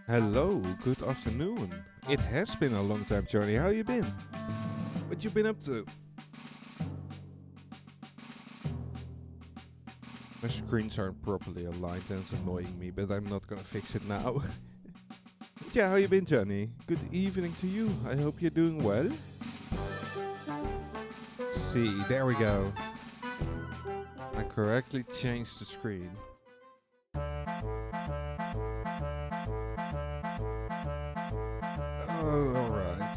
Hello, good afternoon. It has been a long time, Johnny. How you been? What you been up to? My screens aren't properly aligned and it's annoying me, but I'm not gonna fix it now. Yeah, how you been, Johnny? Good evening to you. I hope you're doing well. Let's see, there we go. I correctly changed the screen. Oh, alright.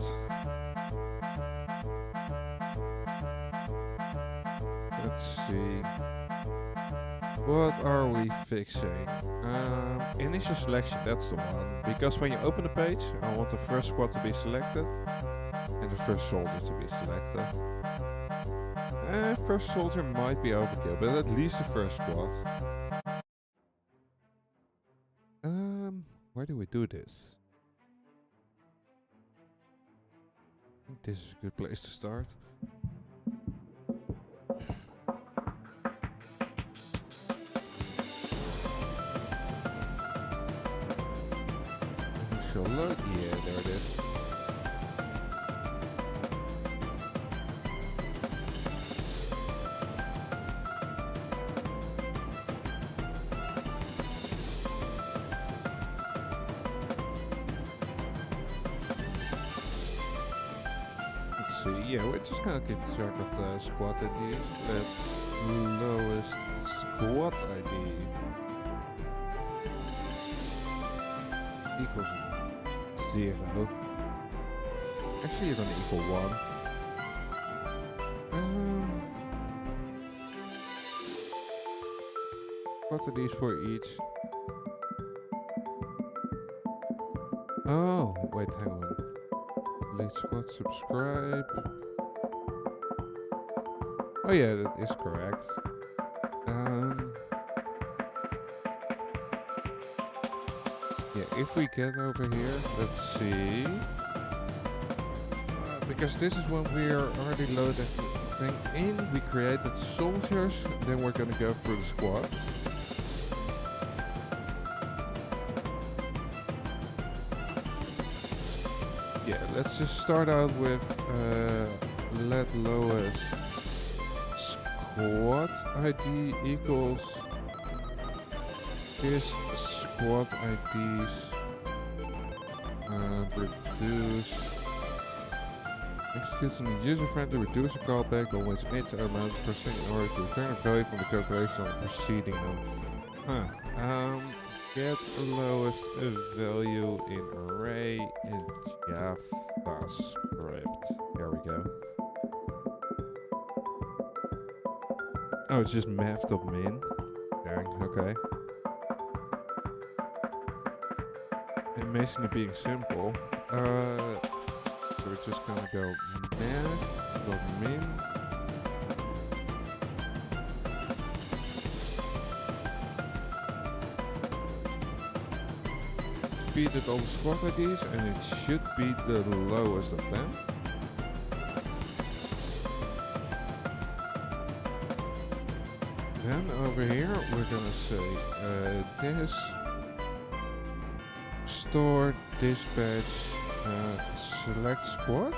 Let's see. What are we fixing? Initial selection, that's the one. Because when you open the page, I want the first squad to be selected and the first soldier to be selected. First soldier might be overkill, but at least the first squad. Where do we do this? I think this is a good place to start. Load? Yeah, there it is. Let's see, yeah, we're just gonna keep track of the squad IDs. The lowest squad ID equals 0. Actually, you're gonna equal 1. What are these for each? Oh, wait, hang on. Lead squad, subscribe. Oh yeah, that is correct. Yeah, if we get over here, let's see. Because this is when we are already loaded everything in. We created soldiers, then we're gonna go through the squads. Yeah, let's just start out with let lowest squad ID equals this squad IDs reduce executes on a user-friendly reducer callback on which its amount percent in order to return a value from the calculation on preceding them. Get lowest value in array in JavaScript. There we go. Oh, it's just math.min. Dang, okay. animation being simple. So we're just gonna go math.min. Feed it all the squad IDs and it should be the lowest of them. Then over here we're gonna say this store dispatch select squad.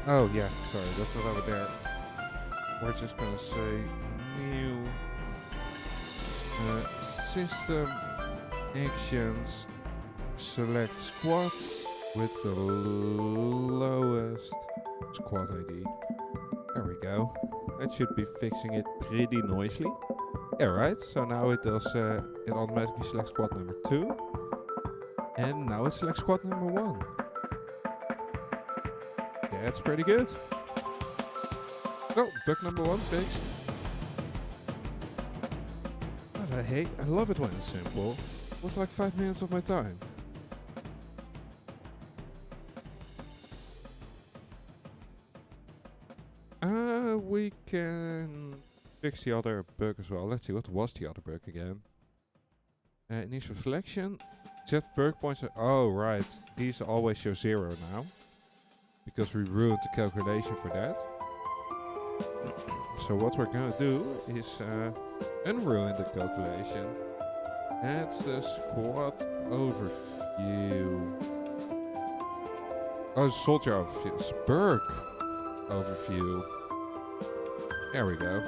Oh yeah, sorry, that's not over there. We're just gonna say new system actions select squad with the lowest squad ID. There we go. That should be fixing it pretty nicely. Alright, so now it does it automatically selects squad number 2. And now it selects squad number 1. That's pretty good. Oh, bug number 1 fixed. But I love it when it's simple. It was like 5 minutes of my time. We can fix the other bug as well. Let's see, what was the other bug again? Initial selection. Set bug points. Oh, right. These always show 0 now. Because we ruined the calculation for that. So what we're gonna do is unruin the calculation. That's the squad overview. Oh, soldier overview. It's Berg overview. There we go.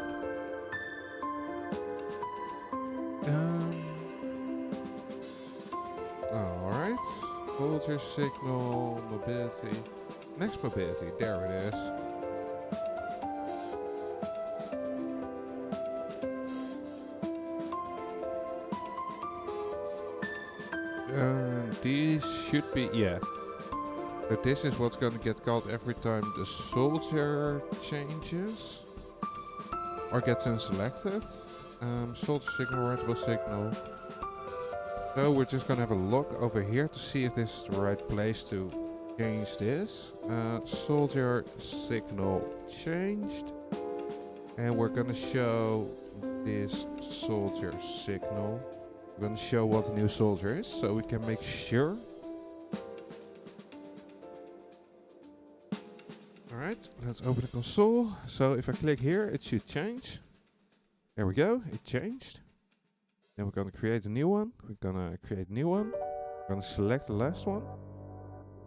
Alright. Soldier signal, mobility. Next mobility, there it is. These should be, yeah. So this is what's gonna get called every time the soldier changes or gets unselected. Soldier signal, writable signal. So we're just gonna have a look over here to see if this is the right place to change this. Soldier signal changed. And we're gonna show this soldier signal. We're gonna show what the new soldier is, so we can make sure. Alright, let's open the console. So if I click here, it should change. There we go, it changed. Then we're gonna create a new one. We're gonna create a new one. We're gonna select the last one.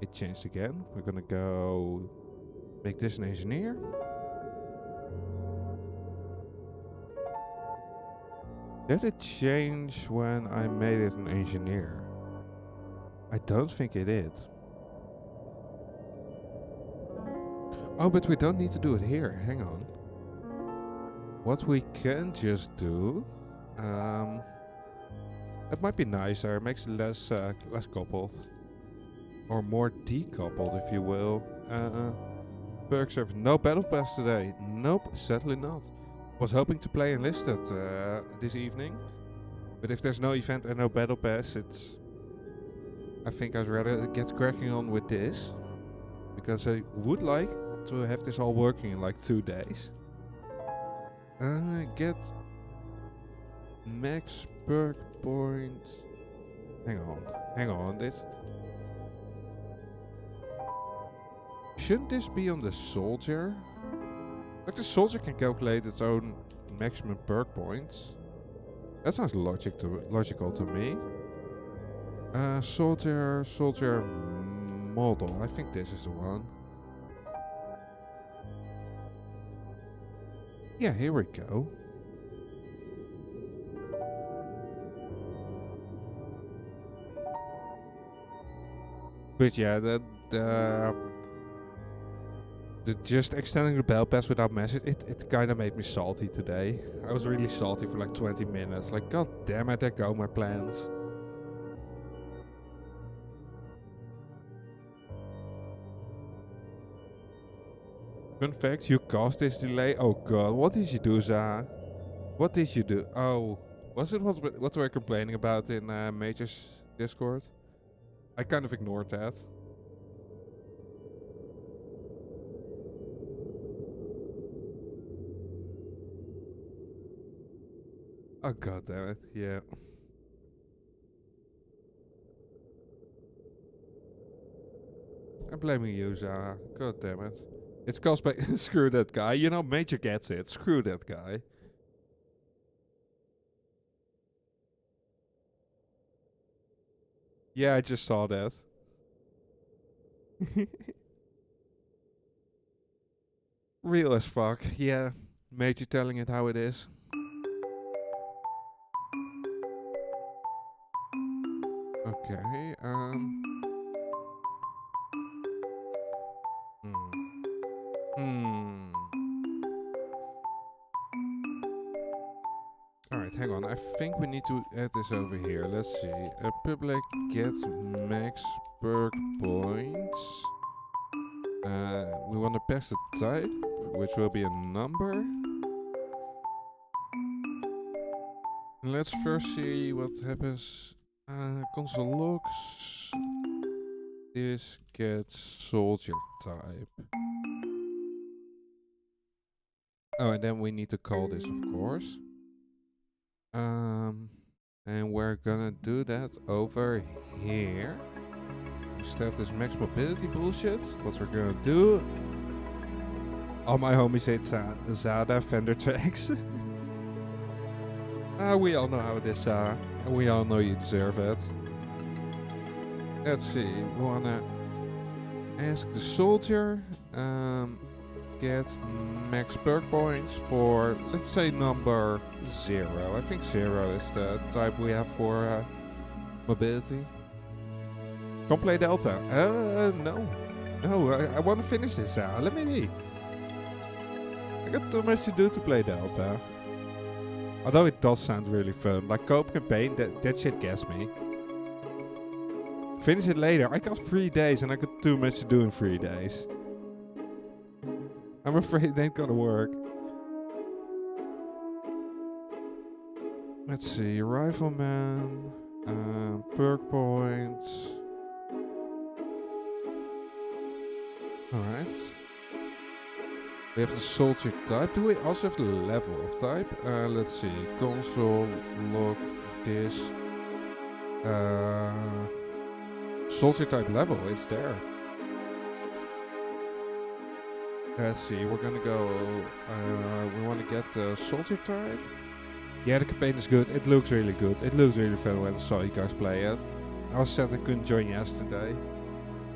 It changed again. We're gonna go make this an engineer. Did it change when I made it an engineer? I don't think it did. Oh, but we don't need to do it here. Hang on. What we can just do... it might be nicer. It makes it less coupled. Or more decoupled, if you will. Perk server. No battle pass today. Nope, sadly not. Was hoping to play enlisted this evening, but if there's no event and no battle pass, I think I'd rather get cracking on with this, because I would like to have this all working in like 2 days. Get max perk points. Hang on, this shouldn't this be on the soldier? Like the soldier can calculate its own maximum perk points. That sounds logical to me. Soldier model. I think this is the one. Yeah, here we go. But yeah, just extending the battle pass without message, it kind of made me salty today. I was really salty for like 20 minutes. Like, god damn it, there go my plans. Fun fact, you caused this delay. Oh god, what did you do, Za? What did you do? Oh, was it what we're complaining about in Major's Discord. I kind of ignored that. Oh god damn it, yeah. I'm blaming you, Zara. God damn it. It's caused by screw that guy. You know, Major gets it. Screw that guy. Yeah, I just saw that. Real as fuck. Yeah. Major telling it how it is. Okay, Hmm. Alright, hang on. I think we need to add this over here. Let's see. A public get max perk points. We want to pass the type, which will be a number. And let's first see what happens. Console logs. This gets soldier type. Oh, and then we need to call this, of course. And we're gonna do that over here. Instead of this max mobility bullshit, what we're gonna do... All my homies hate Zada Fender tracks. We all know how it is, and we all know you deserve it. Let's see, we wanna ask the soldier, get max perk points for, let's say, number 0. I think 0 is the type we have for mobility. Come play Delta. No. No, I want to finish this. Let me be. I got too much to do to play Delta. Although it does sound really fun. Like co-op campaign, that shit gets me. Finish it later. I got 3 days and I got too much to do in 3 days. I'm afraid it ain't gonna work. Let's see, rifleman, perk points. Alright. We have the soldier type. Do we also have the level of type? Let's see, console, log, this. Soldier type level, it's there. Let's see, we're gonna go, we wanna get the soldier type. Yeah, the campaign is good, it looks really good. It looked really fun when I saw you guys play it. I was sad I couldn't join yesterday.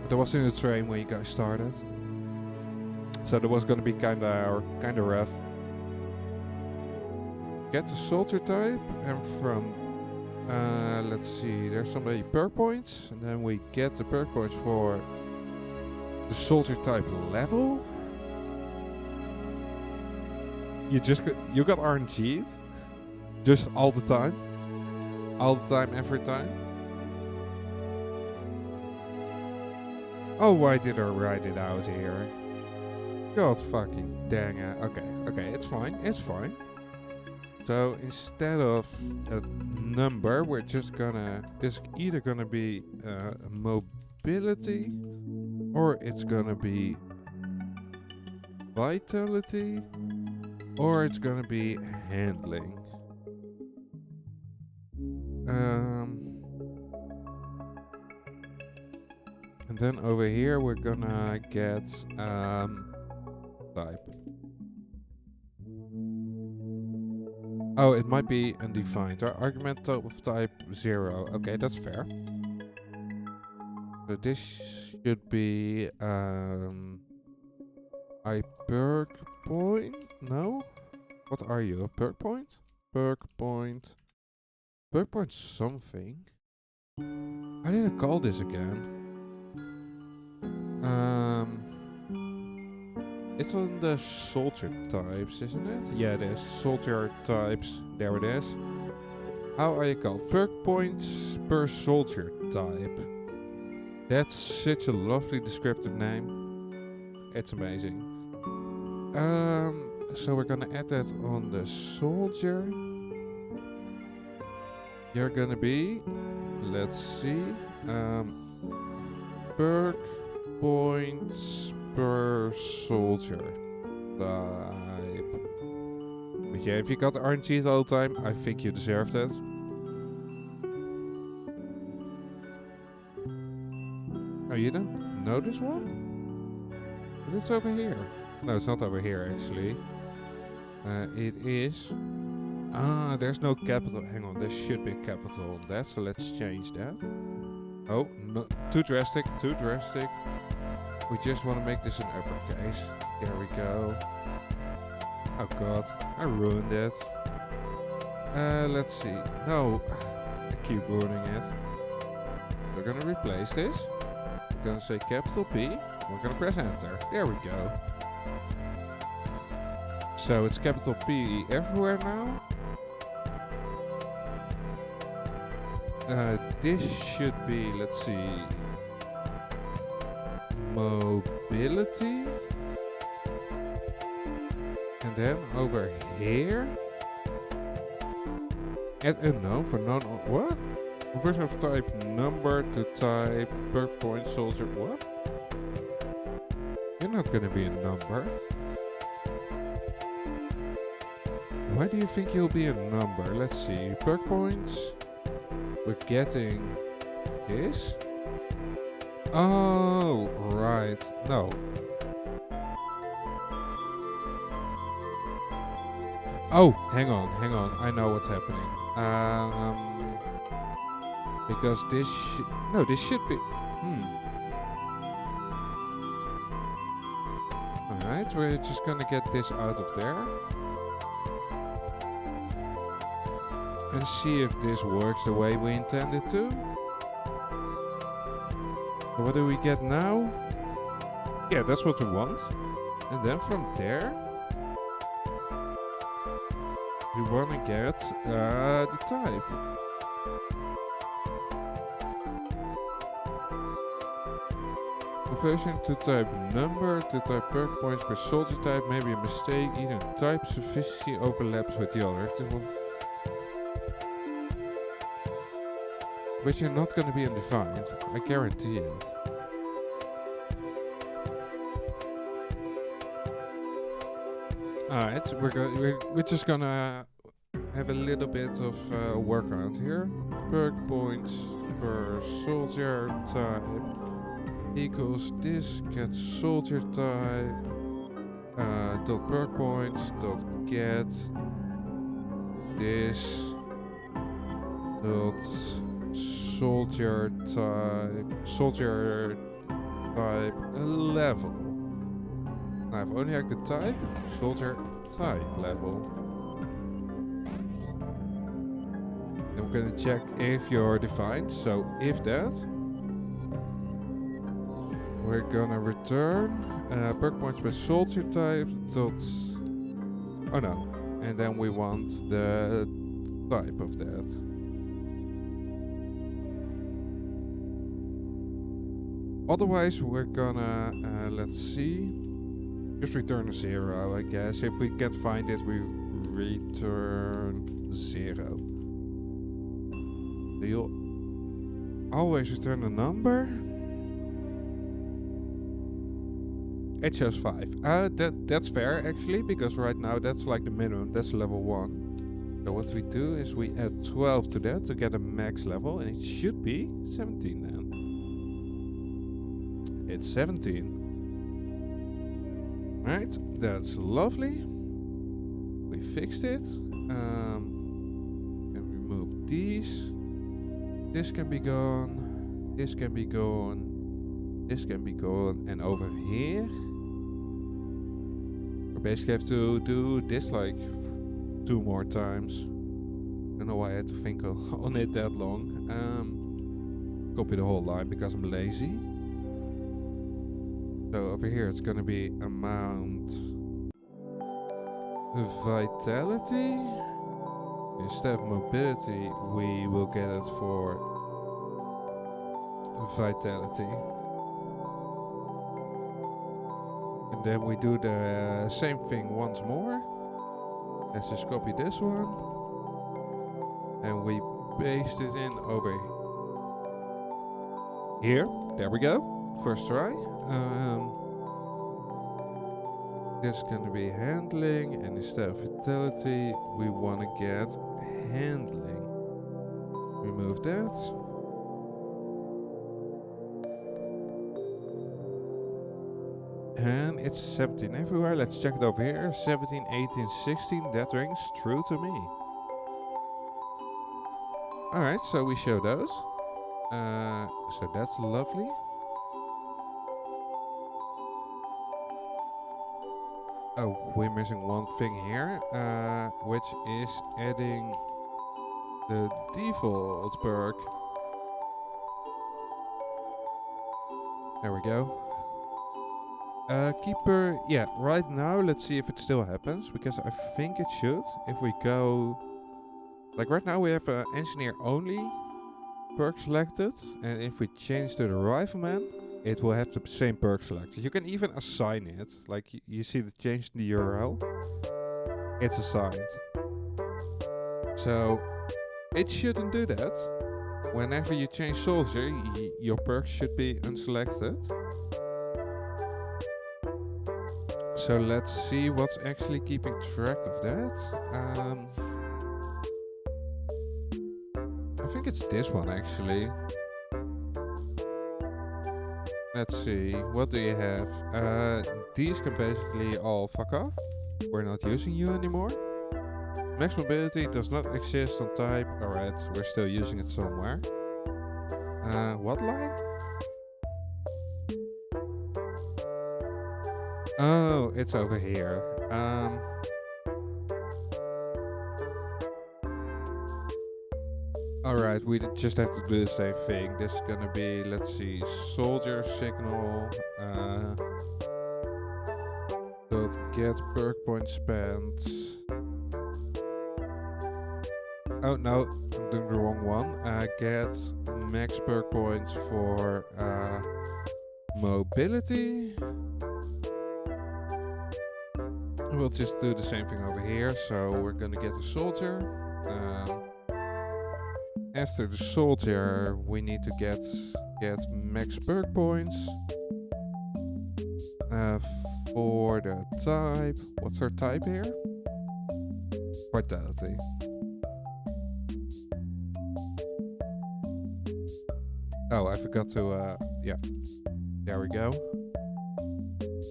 But I was in the train when you guys started. So that was gonna be kinda rough. Get the soldier type, and from, let's see, there's somebody perk points. And then we get the perk points for the soldier type level. You got RNG'd? Just all the time? All the time, every time? Oh, why did I write it out here? God fucking dang it. Okay, it's fine, it's fine. So instead of a number, we're just gonna... This is either gonna be mobility, or it's gonna be vitality, or it's gonna be handling. And then over here we're gonna get type. Oh, it might be undefined. Argument of type 0. Okay, that's fair. So this should be a perk point? No? What are you? A perk point? Perk point. Perk point something. How did I call this again? It's on the soldier types, isn't it? Yeah, it is. Soldier types. There it is. How are you called? Perk points per soldier type. That's such a lovely descriptive name. It's amazing. So we're gonna add that on the soldier. You're gonna be Let's see. Perk points per soldier type. But yeah, if you got RNG the whole time, I think you deserve that. Oh, you don't know this one? But it's over here. No, it's not over here actually. It is. Ah, there's no capital. Hang on, there should be a capital on that, so let's change that. Oh, no, too drastic, too drastic. We just want to make this an uppercase. There we go. Oh god, I ruined it. Let's see. No, I keep ruining it. We're gonna replace this. We're gonna say capital P. We're gonna press enter. There we go. So it's capital P everywhere now. This should be, let's see, mobility. And then over here, add unknown for non. What? Conversion of type number to type perk point soldier. What? You're not gonna be a number. Why do you think you'll be a number? Let's see. Perk points. We're getting this. Oh, right. No. Oh, hang on. I know what's happening. Because this should be. Alright, we're just gonna get this out of there. And see if this works the way we intended to. So what do we get now? Yeah, that's what we want. And then from there, we want to get the type. Conversion to type number to type perk points per soldier type may be a mistake. Either type sufficiency overlaps with the other. But you're not going to be undefined, I guarantee it. Alright, we're just gonna have a little bit of workaround here. Perk points per soldier type equals this get soldier type dot perk points dot get this dot soldier type level. Now if only I could type soldier type level. Then we're gonna check if you're defined. So if that, we're gonna return perk points per soldier type dot. Oh no, and then we want the type of that. Otherwise, we're gonna, let's see, just return a 0, I guess. If we can't find it, we return 0. So you'll always return a number. It shows 5. That's fair, actually, because right now that's like the minimum. That's level 1. So what we do is we add 12 to that to get a max level, and it should be 17 then. It's 17. Right, that's lovely. We fixed it. And remove these. This can be gone. This can be gone. This can be gone. And over here, we basically have to do this like 2 more times. I don't know why I had to think on it that long. Copy the whole line because I'm lazy. So over here it's gonna be amount vitality. Instead of mobility, we will get it for vitality. And then we do the same thing once more. Let's just copy this one. And we paste it in over Here, there we go. First try. This is gonna be handling, and instead of vitality, we wanna get handling. Remove that. And it's 17 everywhere. Let's check it over here. 17, 18, 16. That rings true to me. Alright, so we show those. So that's lovely. Oh, we're missing one thing here, which is adding the default perk. There we go. Keeper, yeah, right now let's see if it still happens, because I think it should. If we go, like right now we have engineer only perk selected, and if we change to the rifleman, it will have the same perk selected. You can even assign it, like you see the change in the URL, it's assigned. So it shouldn't do that. Whenever you change soldier, your perk should be unselected. So let's see what's actually keeping track of that. I think it's this one actually. Let's see, what do you have? These can basically all fuck off. We're not using you anymore. Max mobility does not exist on type. Alright, we're still using it somewhere. What line? Oh, it's over here. Alright, we just have to do the same thing. This is gonna be, let's see, soldier signal. Dot get perk point spent. Oh no, I'm doing the wrong one. Get max perk points for mobility. We'll just do the same thing over here. So we're gonna get a soldier. After the soldier, we need to get max perk points. For the type, what's our type here? Vitality. Oh, I forgot to, yeah, there we go.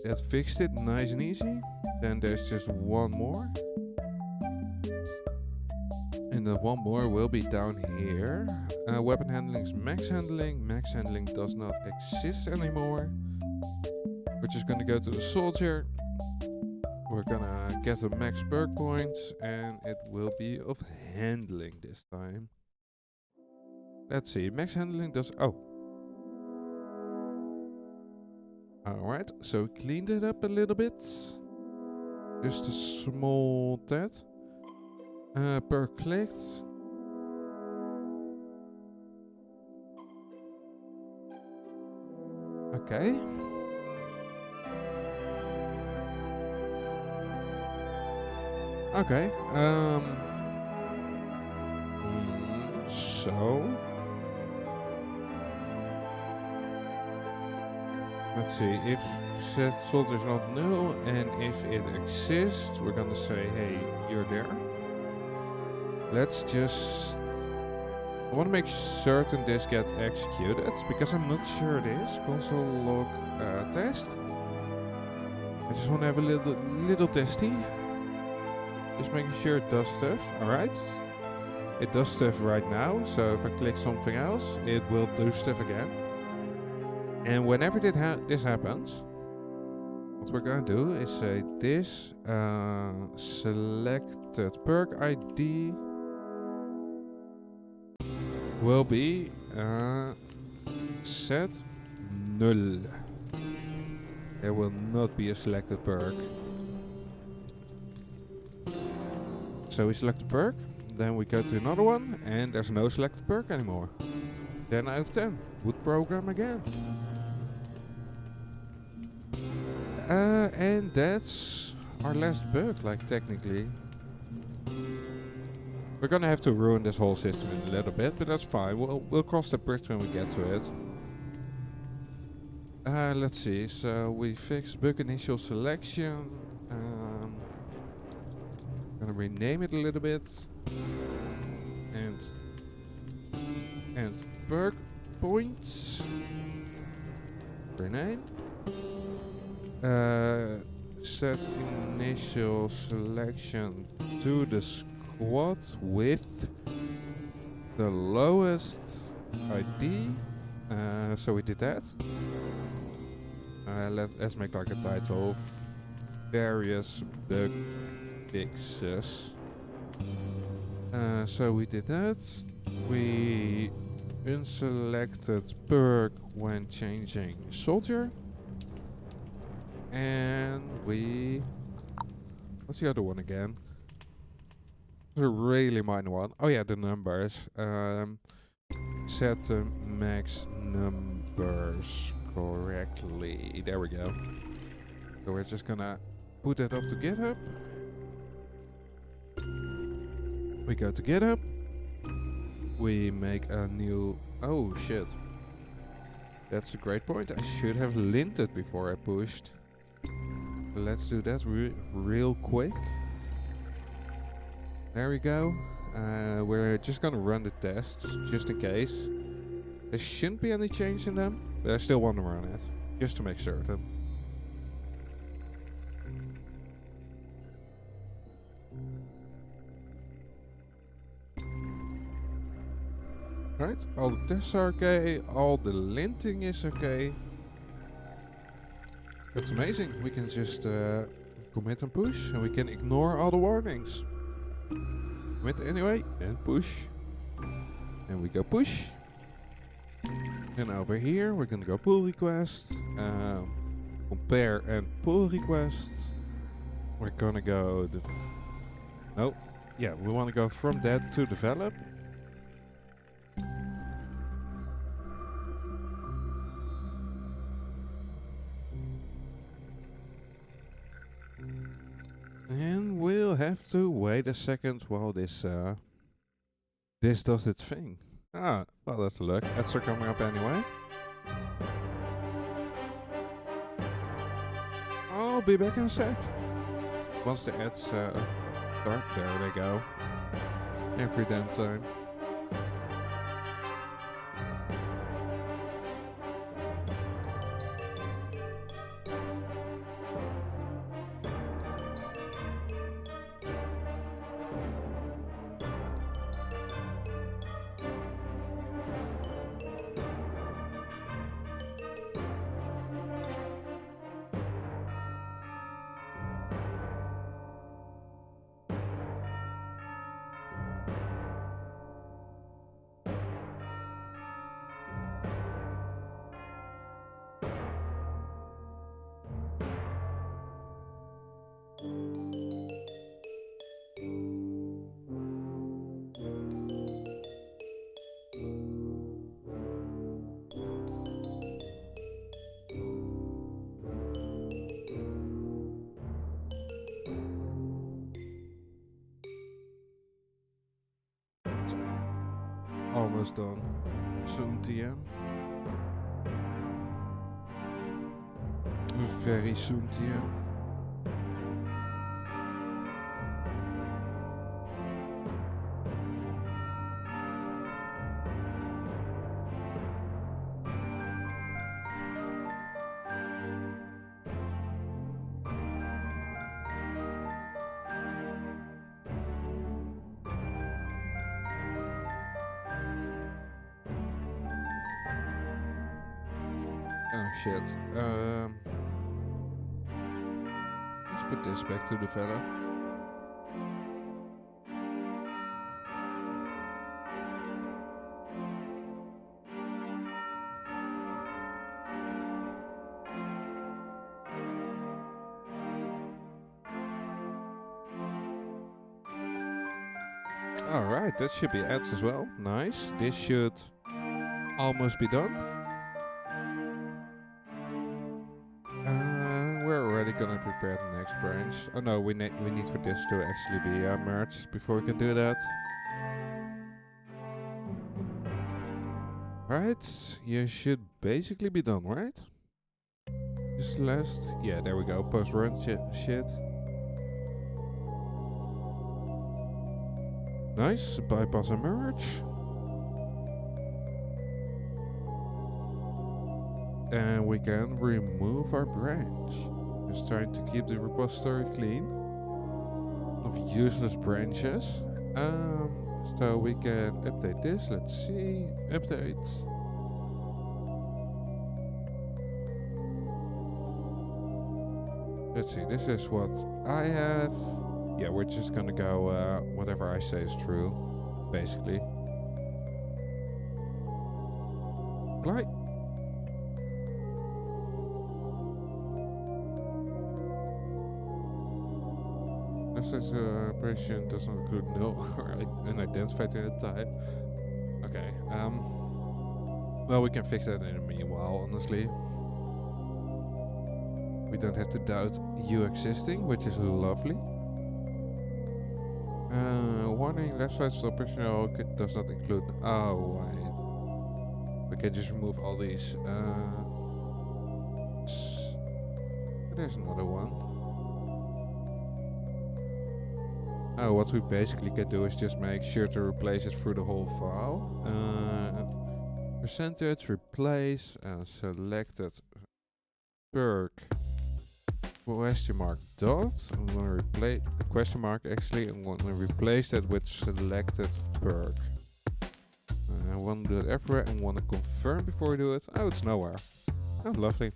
That fixed it, nice and easy. Then there's just one more. And the one more will be down here. Weapon handling is max handling. Max handling does not exist anymore. We're just gonna go to the soldier. We're gonna get the max perk points, and it will be of handling this time. Let's see, max handling does, oh. Alright, so we cleaned it up a little bit. Just a small tad. Per clicked. Okay. Okay. So let's see, if set soldier is not null, and if it exists, we're gonna say, hey, you're there. Let's just, I want to make certain this gets executed, because I'm not sure it is. Console log test. I just want to have a little testy. Just making sure it does stuff. Alright. It does stuff right now, so if I click something else, it will do stuff again. And whenever this happens, what we're going to do is say this selected perk ID will be set null. There will not be a selected perk. So we select the perk, then we go to another one, and there's no selected perk anymore. 10 out of 10. Would program again. And that's our last bug, like technically. We're gonna have to ruin this whole system in a little bit, but that's fine. We'll cross the bridge when we get to it. Let's see. So we fixed bug initial selection. Gonna rename it a little bit. And bug points. Rename. Set initial selection to the squad with the lowest ID. So we did that. Let's make like a title. Various bug fixes. So we did that. We unselected perk when changing soldier. And we... What's the other one again? It's a really minor one. Oh yeah, the numbers. Set the max numbers correctly. There we go. So we're just gonna put that up to GitHub. We go to GitHub. We make a new... Oh shit. That's a great point. I should have linted before I pushed. Let's do that real quick. There we go. We're just gonna run the tests, just in case. There shouldn't be any change in them, but I still want to run it, just to make certain. Right, all the tests are okay, all the linting is okay. That's amazing. We can just commit and push, and we can ignore all the warnings. Commit anyway, and push. And we go push. And over here, we're gonna go pull request, compare and pull request. We're gonna go we want to go from that to develop. And we'll have to wait a second while this does its thing. Ah, well, that's a look. Ads are coming up anyway. I'll be back in a sec. Once the ads start, there they go. Every damn time. Almost done. Soon TM. Very soon TM. Oh shit. Let's put this back to develop. Alright, that should be ads as well. Nice. This should almost be done. We're already gonna prepare the next branch. Oh no, we need for this to actually be merged before we can do that. Right, you should basically be done, right? Just last. Yeah, there we go. Post run shit. Nice. Bypass and merge. And we can remove our branch. Just trying to keep the repository clean of useless branches. So we can update this. Let's see. Update. Let's see. This is what I have. Yeah, we're just gonna go whatever I say is true, basically. Apply. Such operation does not include null or an identifier type. Okay. Well, we can fix that in the meanwhile. Honestly, we don't have to doubt you existing, which is lovely. Warning: left side stop personnel does not include. Oh wait. We can just remove all these. There's another one. Oh, what we basically can do is just make sure to replace it through the whole file. Percentage replace selected perk question mark dot. I'm gonna replace the question mark. Actually, I'm gonna replace that with selected perk. I want to do it everywhere and want to confirm before we do it. Oh, it's nowhere. Oh, lovely.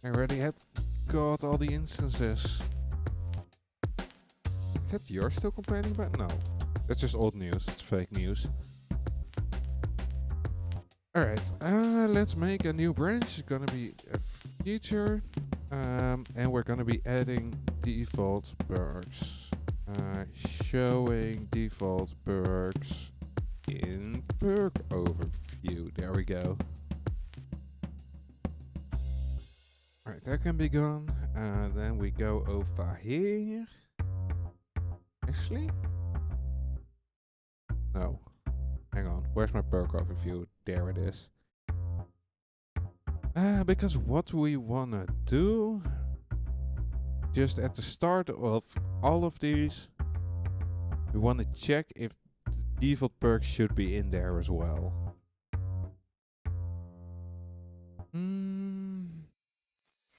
I already had got all the instances. Except you're still complaining about? No. That's just old news. It's fake news. Alright, let's make a new branch. It's gonna be a feature. And we're gonna be adding default perks. Showing default perks in perk overview. There we go. Alright, that can be gone. Then we go over here. Actually? No. Hang on. Where's my perk overview? There it is. Because what we wanna do, just at the start of all of these, we wanna check if the default perks should be in there as well.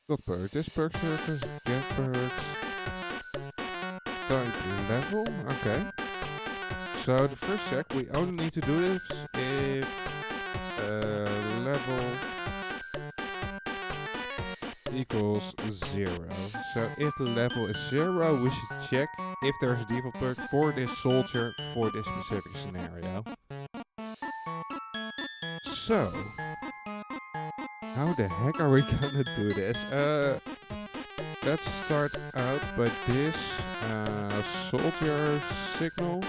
Got perk. This perk surface, get perks. Type level, okay. So the first check, we only need to do this if level equals 0. So if the level is 0, we should check if there's a default perk for this soldier for this specific scenario. So, how the heck are we gonna do this? Let's start out by this soldier signal.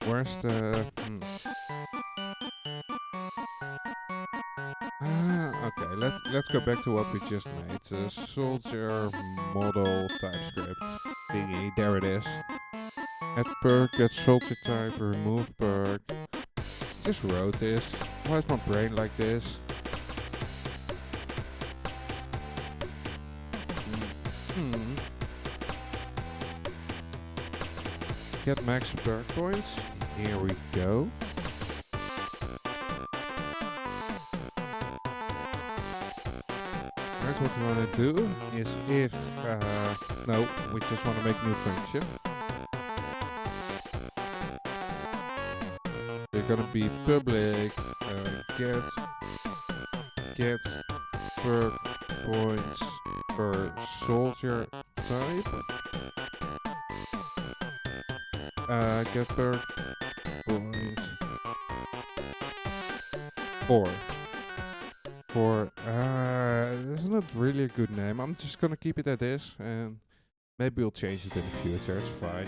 Where's the... okay, let's go back to what we just made. The soldier model TypeScript thingy. There it is. Add perk, get soldier type, remove perk. Just wrote this. Why is my brain like this? Get max perk points. Here we go. Right, what we want to do is if... no, we just want to make new function. They're gonna be public get perk points per soldier type. Get perk points for this is not really a good name. I'm just gonna keep it at this, and maybe we'll change it in the future. It's fine.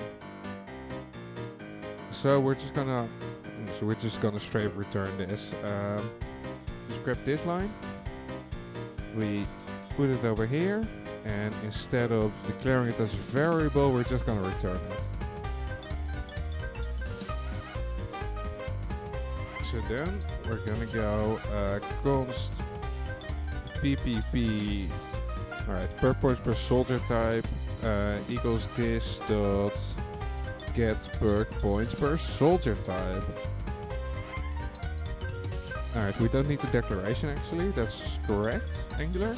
So we're just gonna straight return this. Just grab this line. We put it over here, and instead of declaring it as a variable, we're just gonna return it. So then we're gonna go const ppp. Alright, per points per soldier type equals this dot get perk points per soldier type. Alright, we don't need the declaration actually, that's correct, Angular.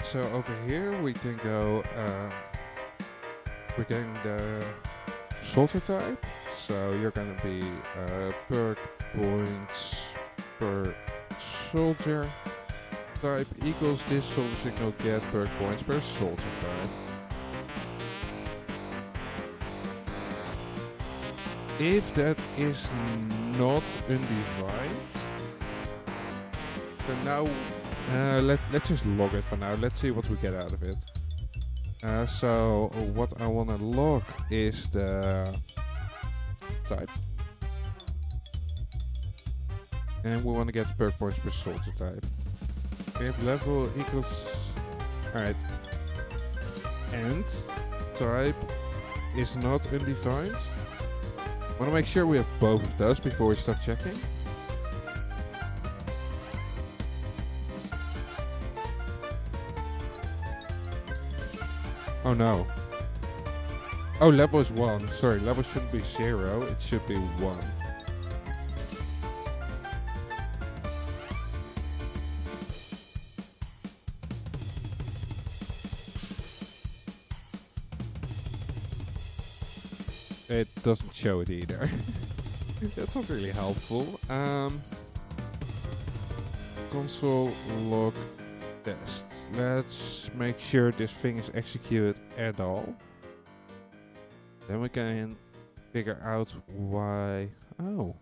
So over here we can go, we're getting the soldier type, so you're gonna be perk points per soldier type equals this soldier signal get perk points per soldier type. If that is not undefined, then now let's just log it for now. Let's see what we get out of it. So what I want to log is the type, and we want to get perk points per soldier type. If level equals, alright, and type is not undefined. I want to make sure we have both of those before we start checking. Oh no. Oh, level is 1. Sorry, level shouldn't be 0, it should be 1. It doesn't show it either. That's not really helpful. Console log test. Let's make sure this thing is executed at all. Then we can figure out why. Oh.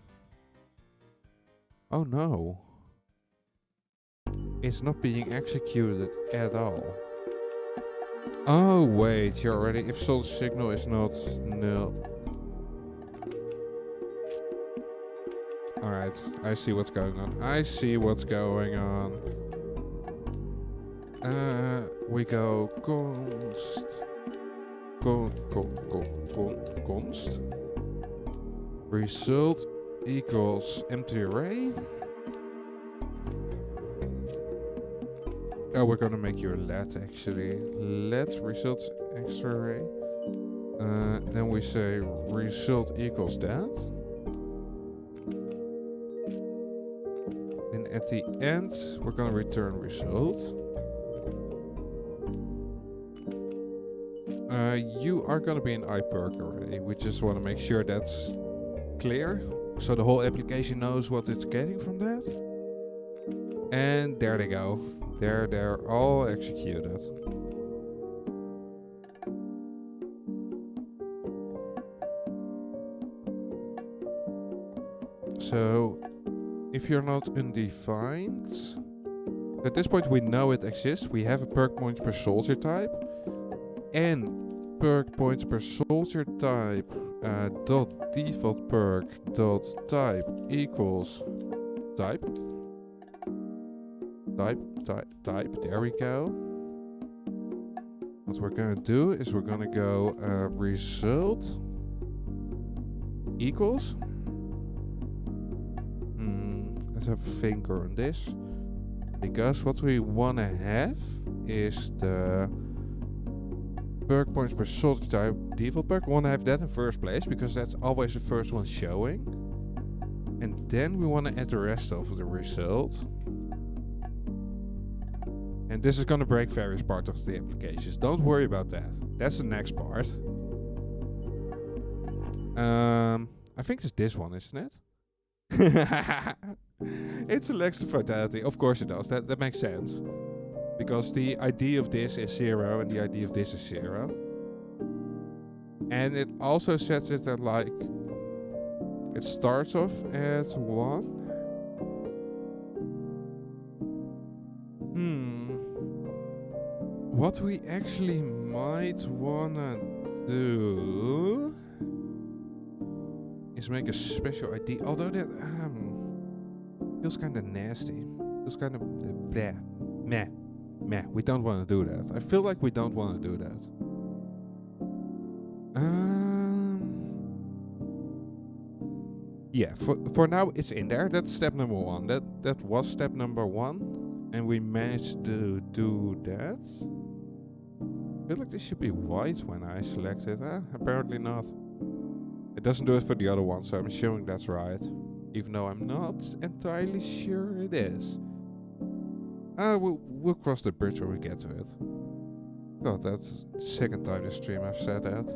Oh no. It's not being executed at all. Oh wait, you're already. If soldier signal is not null. Alright, I see what's going on. I see what's going on. We go const. Const. Result equals empty array. Oh, we're gonna make you a let actually. Let results extra array. Then we say result equals that. And at the end, we're gonna return result. You are gonna be an iPerk array. We just want to make sure that's clear, so the whole application knows what it's getting from that. And there they go. They're all executed. So, if you're not undefined, at this point we know it exists. We have a perk points per soldier type, and perk points per soldier type dot default perk dot type equals type. Type. There we go. What we're gonna do is we're gonna go result equals. Let's have a finger on this, because what we wanna have is the perk points per soldier type default perk. We wanna have that in first place because that's always the first one showing, and then we wanna add the rest of the result. And this is gonna break various parts of the applications. Don't worry about that. That's the next part. I think it's this one, isn't it? It selects the fatality. Of course it does. That makes sense. Because the ID of this is 0 and the ID of this is 0. And it also sets it at like... It starts off at 1. What we actually might wanna do is make a special ID, although that feels kind of nasty. Feels kind of bleh. Meh. We don't want to do that. I feel like we don't want to do that. Yeah, for now it's in there. That's step number 1. That was step number 1, and we managed to do that. I feel like this should be white when I select it. Apparently not. It doesn't do it for the other one, so I'm assuming that's right. Even though I'm not entirely sure it is. We'll cross the bridge when we get to it. God, that's the second time this stream I've said that.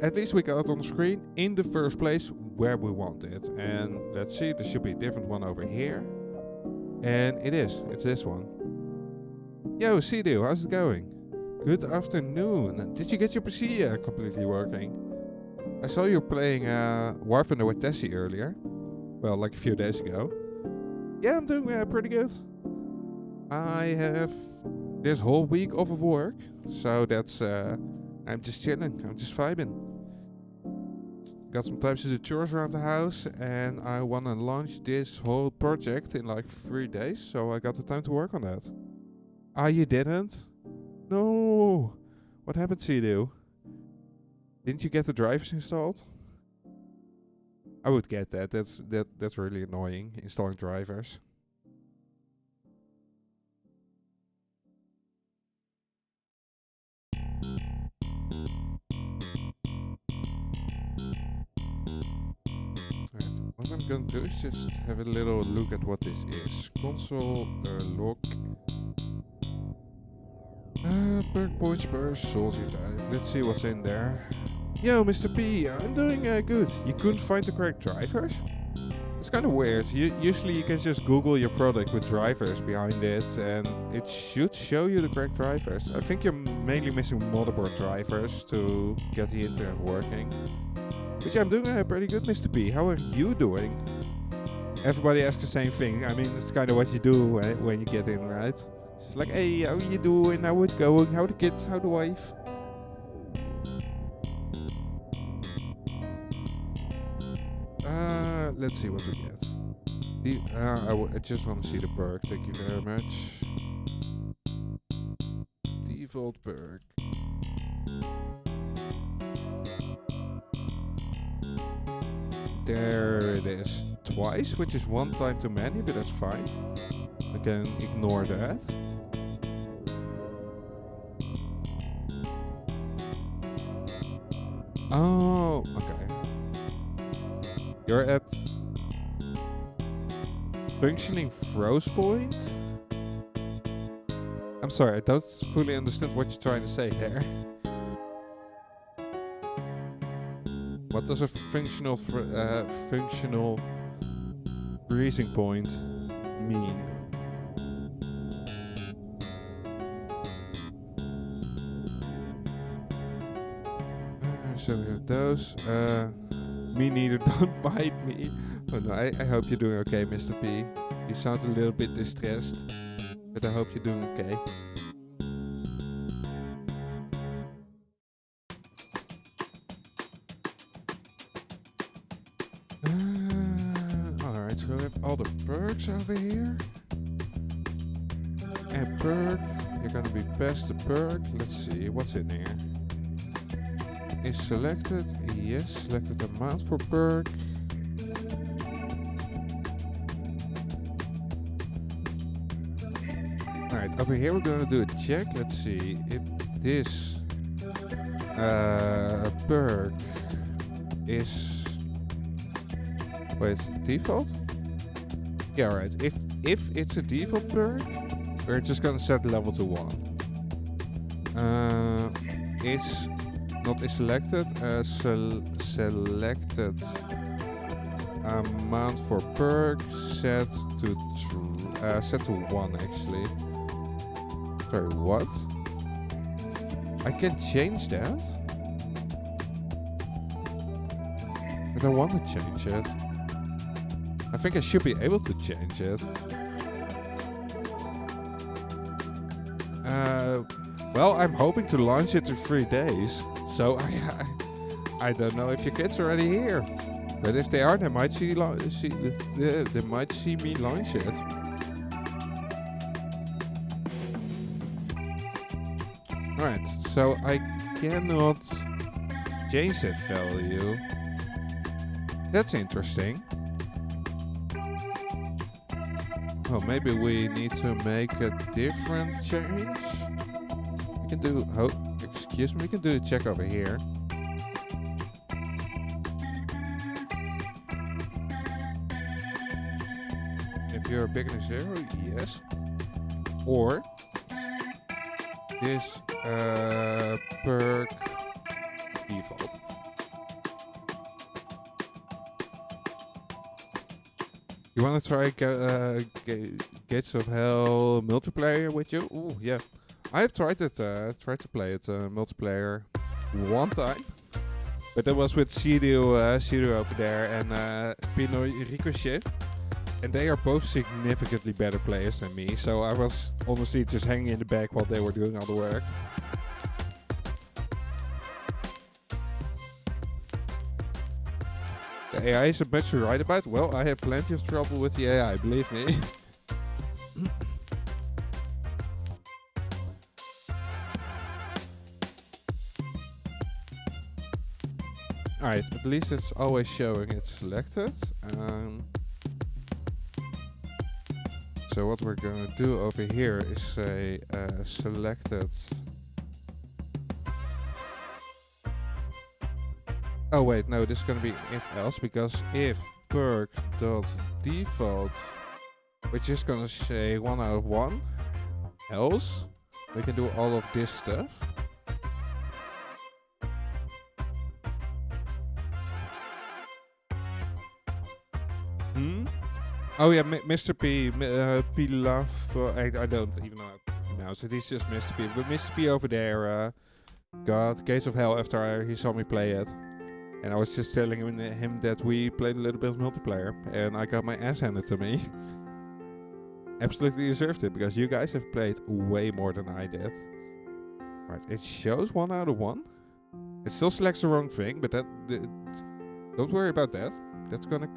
At least we got it on the screen in the first place where we want it. And let's see, there should be a different one over here. And it is. It's this one. Yo, Sidu, how's it going? Good afternoon. Did you get your PC completely working? I saw you playing War Thunder with Tessie earlier. Well, like a few days ago. Yeah, I'm doing pretty good. I have this whole week off of work. So that's... I'm just chilling. I'm just vibing. Got some time to do chores around the house. And I want to launch this whole project in like 3 days. So I got the time to work on that. You didn't? No. What happened, Sidu? Didn't you get the drivers installed? I would get that. That's really annoying, installing drivers. Right, what I'm gonna do is just have a little look at what this is. Console log. Perk points per soldier type. Let's see what's in there. Yo, Mr. P, I'm doing good. You couldn't find the correct drivers? It's kind of weird. Usually you can just Google your product with drivers behind it and it should show you the correct drivers. I think you're mainly missing motherboard drivers to get the internet working. But yeah, I'm doing pretty good, Mr. P. How are you doing? Everybody asks the same thing. I mean, it's kind of what you do when you get in, right? It's like, hey, how you doing? How it going? How the kids? How the wife? Let's see what we get. I just want to see the perk. Thank you very much. Default perk. There it is. Twice, which is one time too many, but that's fine. I can ignore that. Oh, okay. You're at functioning froze point? I'm sorry, I don't fully understand what you're trying to say there. What does a functional freezing point mean? So we have those. Me neither, don't bite me. Oh no, I hope you're doing okay, Mr. P. You sound a little bit distressed, but I hope you're doing okay. Alright, so we have all the perks over here. And perk, you're gonna be past the perk. Let's see, what's in here? Is selected, yes, selected amount for perk. Alright, over here we're gonna do a check. Let's see if this perk is, wait, default? Yeah, right. If it's a default perk, we're just gonna set the level to 1. Is not is selected, selected amount for perk set to 1 actually. Sorry, what? I can change that? I don't want to change it. I think I should be able to change it. Well, I'm hoping to launch it in 3 days. So I don't know if your kids are already here, but if they are, they might see me launch it. Alright, so I cannot change that value. That's interesting. Oh, maybe we need to make a different change. We can do, oh, excuse me, we can do a check over here. If you're bigger than 0, yes. Or this perk default. You want to try Gates of Hell multiplayer with you? Ooh, yeah. I've tried it. Tried to play it multiplayer one time, but that was with Sirio over there and Pino Ricochet, and they are both significantly better players than me. So I was honestly just hanging in the back while they were doing all the work. The AI isn't much to write about. Well, I have plenty of trouble with the AI, believe me. Alright, at least it's always showing it's selected. So what we're going to do over here is say selected. Oh wait, no, this is going to be if else, because if perk.default, we're just going to say 1 out of 1. Else, we can do all of this stuff. Oh yeah, Mr. P, P Love, I don't even know how to pronounce it, he's just Mr. P. But Mr. P over there got Gates of Hell after he saw me play it. And I was just telling him that we played a little bit of multiplayer, and I got my ass handed to me. Absolutely deserved it, because you guys have played way more than I did. Right, it shows 1 out of 1. It still selects the wrong thing, but don't worry about that. That's gonna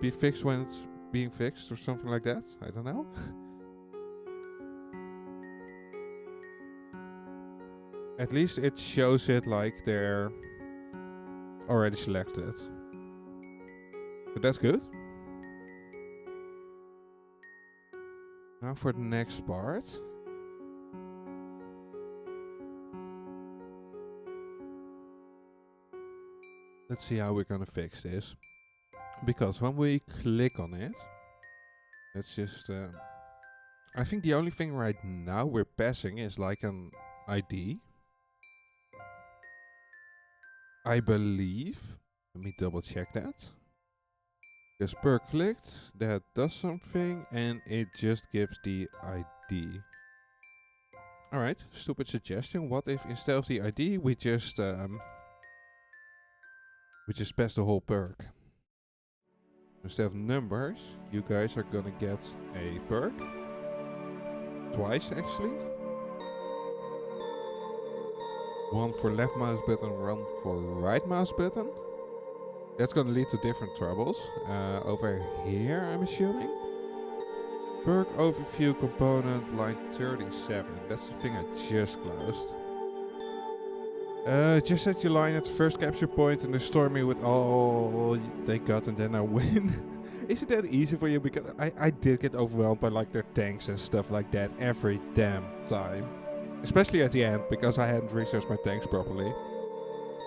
be fixed when it's being fixed or something like that. I don't know. At least it shows it like they're already selected. So that's good. Now for the next part. Let's see how we're gonna fix this. Because when we click on it, let's just... I think the only thing right now we're passing is like an ID. I believe. Let me double check that. Because per clicked, that does something and it just gives the ID. Alright, stupid suggestion. What if instead of the ID we just pass the whole perk? Instead of numbers, you guys are gonna get a perk. Twice actually. One for left mouse button, one for right mouse button. That's gonna lead to different troubles. Over here, I'm assuming. Perk overview component, line 37. That's the thing I just closed. Just set your line at the first capture point and destroy me with all they got and then I win. Isn't that easy for you? Because I did get overwhelmed by like their tanks and stuff like that every damn time. Especially at the end, because I hadn't researched my tanks properly.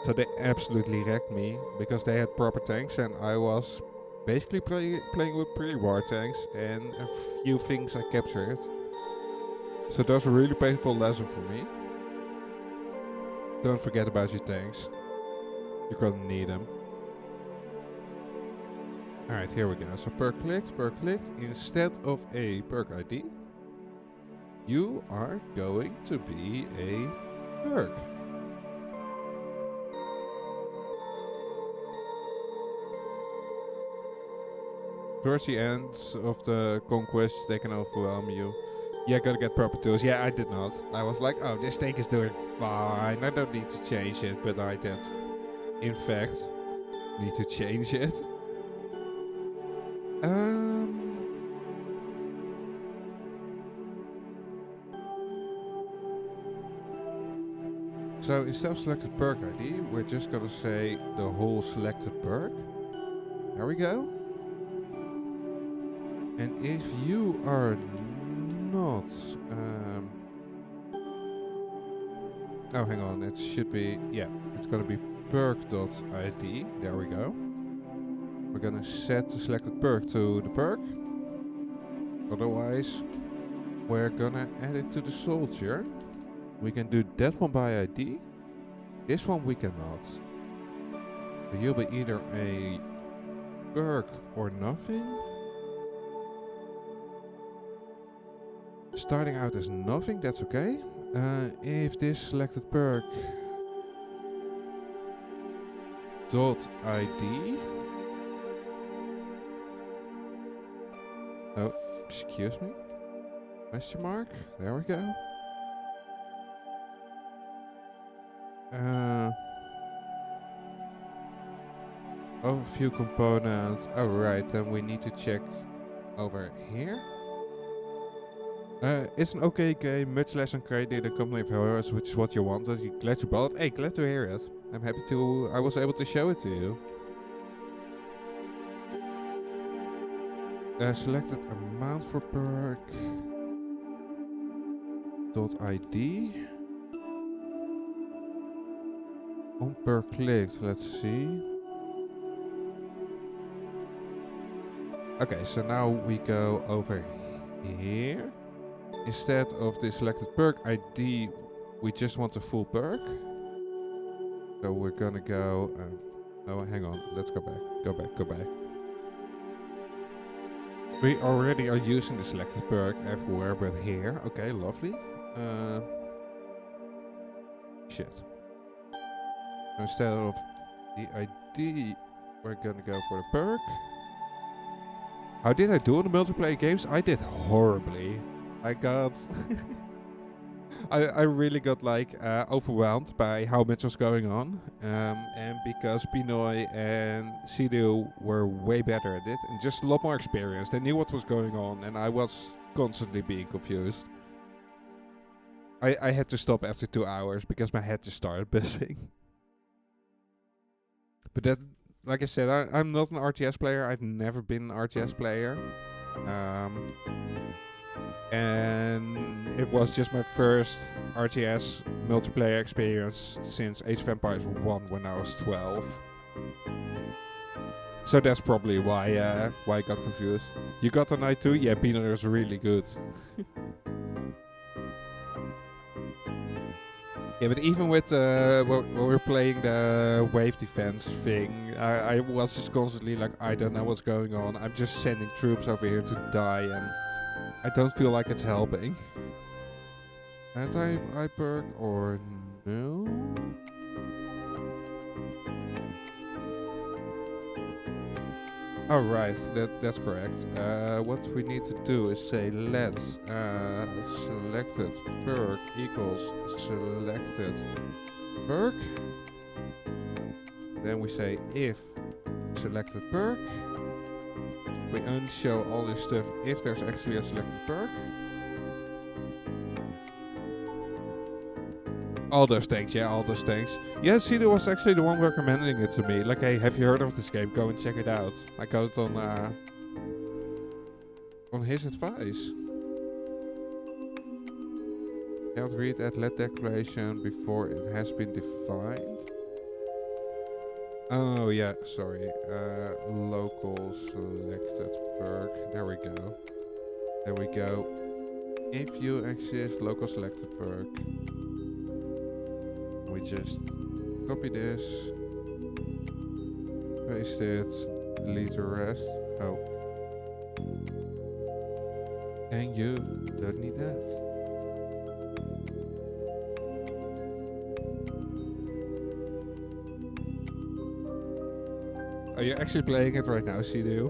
So they absolutely wrecked me, because they had proper tanks and I was basically playing with pre-war tanks and a few things I captured. So that was a really painful lesson for me. Don't forget about your tanks. You're gonna need them. Alright, here we go. So per clicked, instead of a perk ID, you are going to be a perk. Towards the end of the conquest, they can overwhelm you. Yeah, gotta get proper tools. Yeah, I did not. I was like, oh, this tank is doing fine. I don't need to change it, but I did. In fact, need to change it. So instead of selected perk ID, we're just gonna say the whole selected perk. There we go. And if you are not... oh, hang on. It should be... yeah, it's going to be perk.id. There we go. We're going to set the selected perk to the perk. Otherwise, we're going to add it to the soldier. We can do that one by ID. This one we cannot. So you'll be either a perk or nothing. Starting out as nothing, that's okay. If this selected perk .id. Oh, excuse me. Question mark. There we go. Overview component. Oh, right. Then we need to check over here. It's an okay game, much less uncredited than Company of Heroes, which is what you wanted. Glad you bought it. Hey, glad to hear it. I'm happy I was able to show it to you. Selected amount for perk. .id. On per clicked, let's see. Okay, so now we go over here. Instead of the selected perk ID, we just want the full perk. So we're gonna go... oh, hang on. Let's go back. Go back. We already are using the selected perk everywhere but here. Okay, lovely. Shit. So instead of the ID, we're gonna go for the perk. How did I do on the multiplayer games? I did horribly. I got... I really got like overwhelmed by how much was going on. And because Pinoy and Sidu were way better at it and just a lot more experienced. They knew what was going on and I was constantly being confused. I had to stop after 2 hours because my head just started buzzing. But that, like I said, I'm not an RTS player. I've never been an RTS player. And it was just my first RTS multiplayer experience since Age of Empires 1 when I was 12. So that's probably why I got confused. You got the night too? Yeah, Peanut was really good. Yeah, but even with when we were playing the wave defense thing, I was just constantly like, I don't know what's going on. I'm just sending troops over here to die and I don't feel like it's helping. Anti-perk or no? Alright, that's correct. What we need to do is say let selected perk equals selected perk. Then we say if selected perk. We only show all this stuff if there's actually a selected perk. All those things, yeah, all those things. Yeah, Cedar was actually the one recommending it to me. Like, hey, have you heard of this game? Go and check it out. I got it on his advice. Can't read at let declaration before it has been defined. Oh yeah, sorry. Local selected perk. There we go. There we go. If you exist, local selected perk. We just copy this, paste it, delete the rest. Oh. And you don't need that. Are you actually playing it right now, Sidu?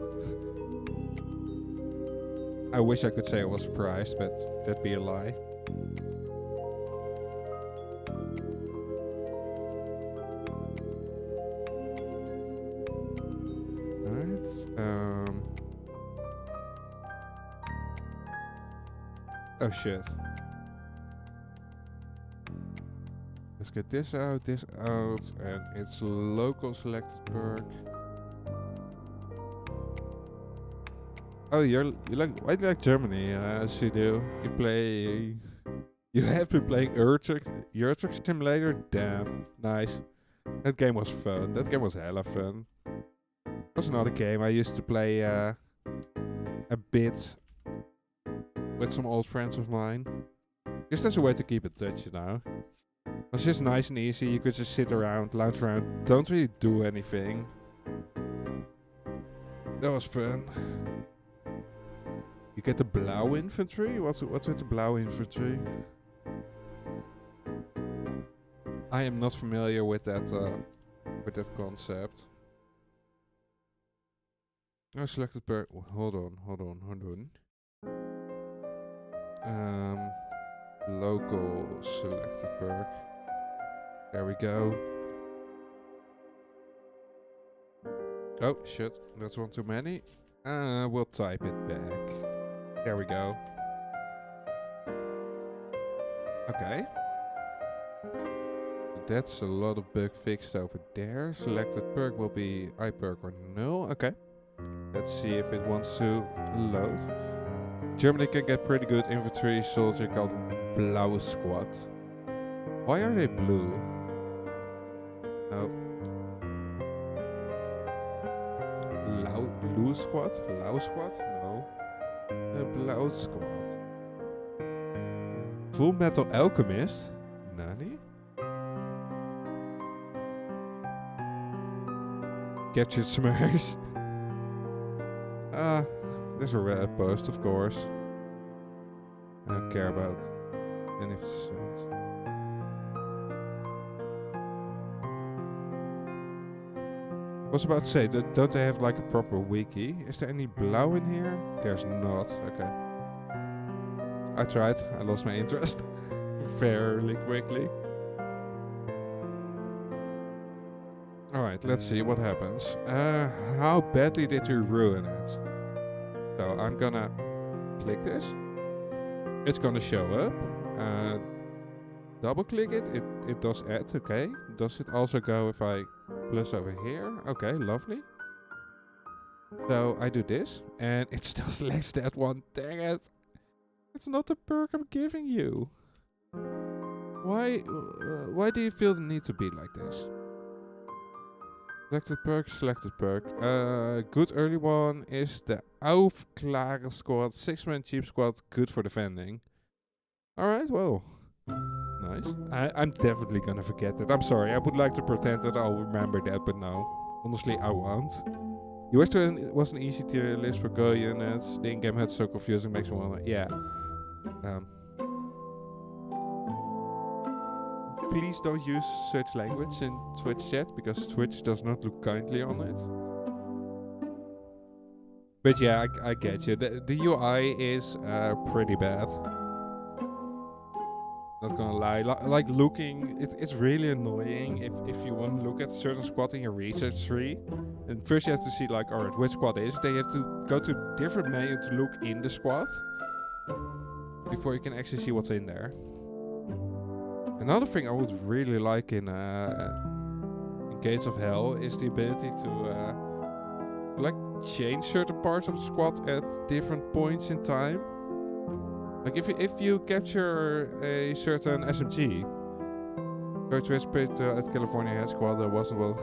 I wish I could say I was surprised, but that'd be a lie. Oh shit. Let's get this out, and it's local selected perk. Oh, you like, why do you like Germany, as you do? You have been playing Euro Truck Simulator? Damn, nice. That game was fun. That game was hella fun. It was another game I used to play a bit with some old friends of mine. Just as a way to keep in touch, you know. It was just nice and easy. You could just sit around, lounge around, don't really do anything. That was fun. You get the blauw infantry? What's with the blauw infantry? I am not familiar with that concept. Oh, selected per. Hold on. Local selected perk. There we go. Oh shit, that's one too many. We'll type it back. There we go. Okay. That's a lot of bug fixed over there. Selected perk will be I perk or no. Okay. Let's see if it wants to load. Germany can get pretty good infantry soldier called Blauwe Squad. Why are they blue? No. Blue Squad? Lau Squad? No. Blauwe Squad. Full Metal Alchemist? Nani? Captured Smurfs. There's a red post, of course. I don't care about any of the songs. I was about to say, don't they have like a proper wiki? Is there any blauw in here? There's not. Okay. I tried. I lost my interest fairly quickly. Alright, let's see what happens. How badly did we ruin it? So I'm gonna click this. It's gonna show up. Double click it. It does add, okay. Does it also go if I plus over here? Okay, lovely. So I do this and it still selects that one. Dang it. It's not the perk I'm giving you. Why do you feel the need to be like this? Selected perk. Good early one is the Aufklare squad. 6-man cheap squad, good for defending. Alright, well. Nice. I'm definitely gonna forget that. I'm sorry, I would like to pretend that I'll remember that, but no. Honestly, I won't. It was an easy tier list for Go units. The in-game had so confusing, makes me wanna... Yeah. Please don't use such language in Twitch chat, because Twitch does not look kindly on it. But yeah, I get you. The UI is pretty bad. Not gonna lie. Like looking, it's really annoying if you want to look at a certain squad in your research tree. And first you have to see like, alright, which squad is it? Then you have to go to different menu to look in the squad. Before you can actually see what's in there. Another thing I would really like in Gates of Hell is the ability to like change certain parts of the squad at different points in time. Like if you capture a certain SMG, go to at California Head Squad, wasn't well.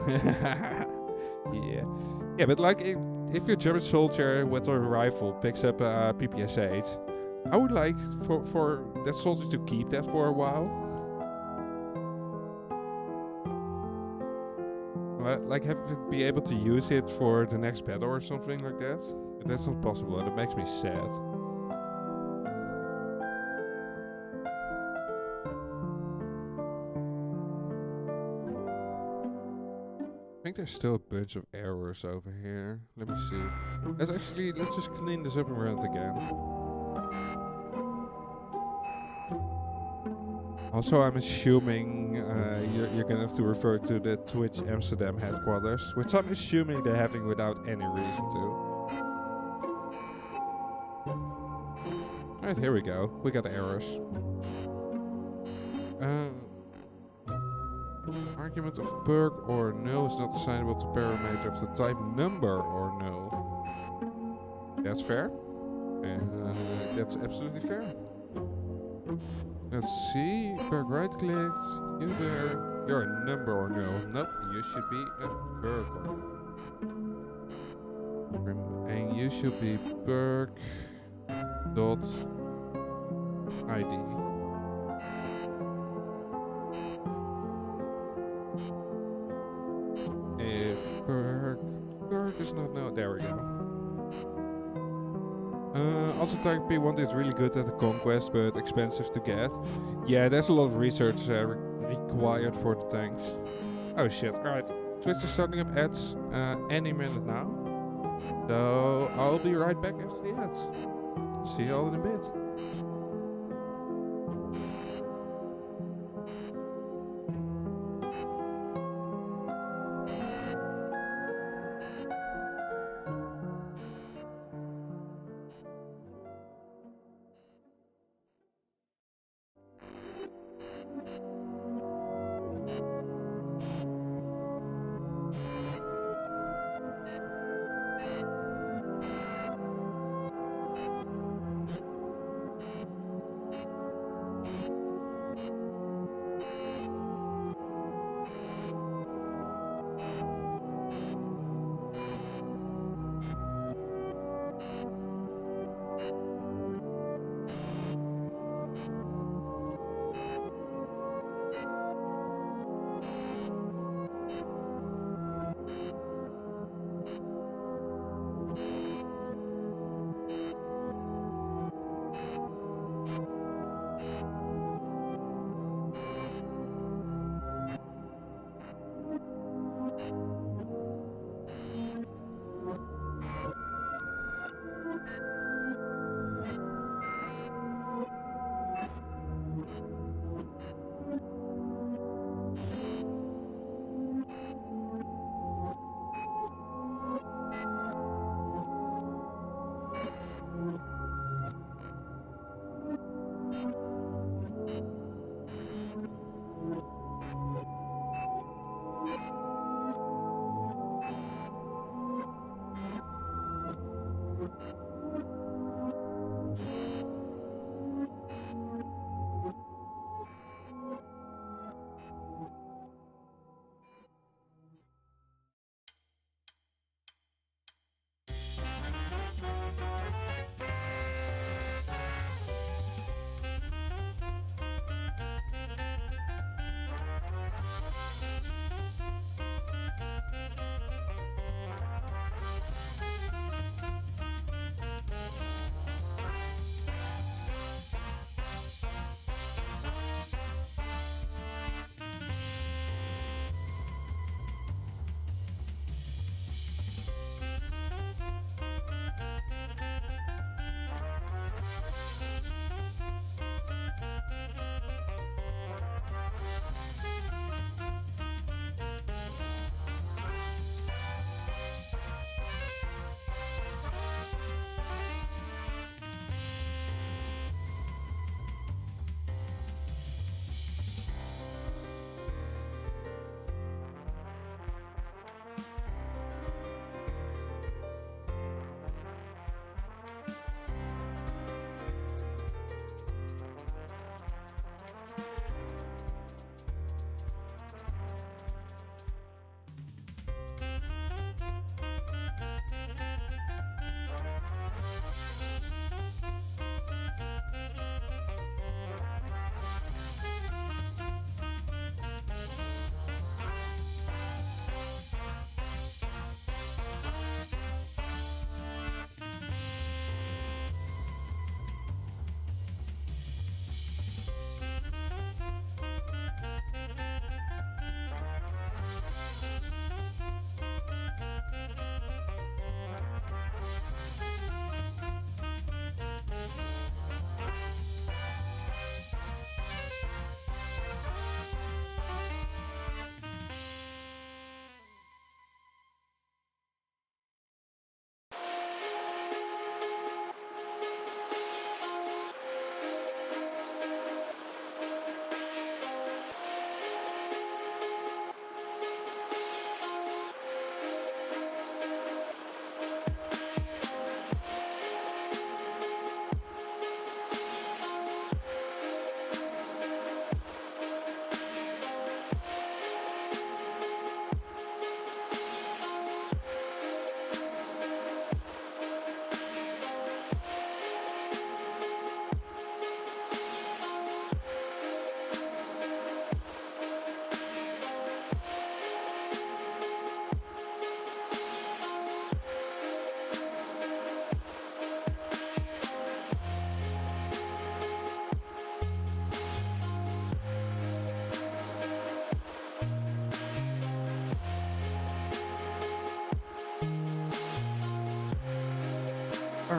Yeah, but like if your German soldier with a rifle picks up a PPSH, I would like for that soldier to keep that for a while. Like be able to use it for the next battle or something like that. But that's not possible, and it makes me sad. I think there's still a bunch of errors over here. Let me see. Let's just clean this up and run it again. Also, I'm assuming you're gonna have to refer to the Twitch Amsterdam headquarters, which I'm assuming they're having without any reason to. Alright, here we go. We got errors. Argument of perk or no is not assignable to parameter of the type number or no. That's fair. That's absolutely fair. Let's see. Berg right clicked. You there. You're a number or no? Nope. You should be a Berg or no. And you should be Berg dot ID. If Berg is not no, there we go. Also, Type P1 is really good at the conquest, but expensive to get. Yeah, there's a lot of research required for the tanks. Oh shit! All right, Twitch is starting up ads any minute now, so I'll be right back after the ads. See you all in a bit.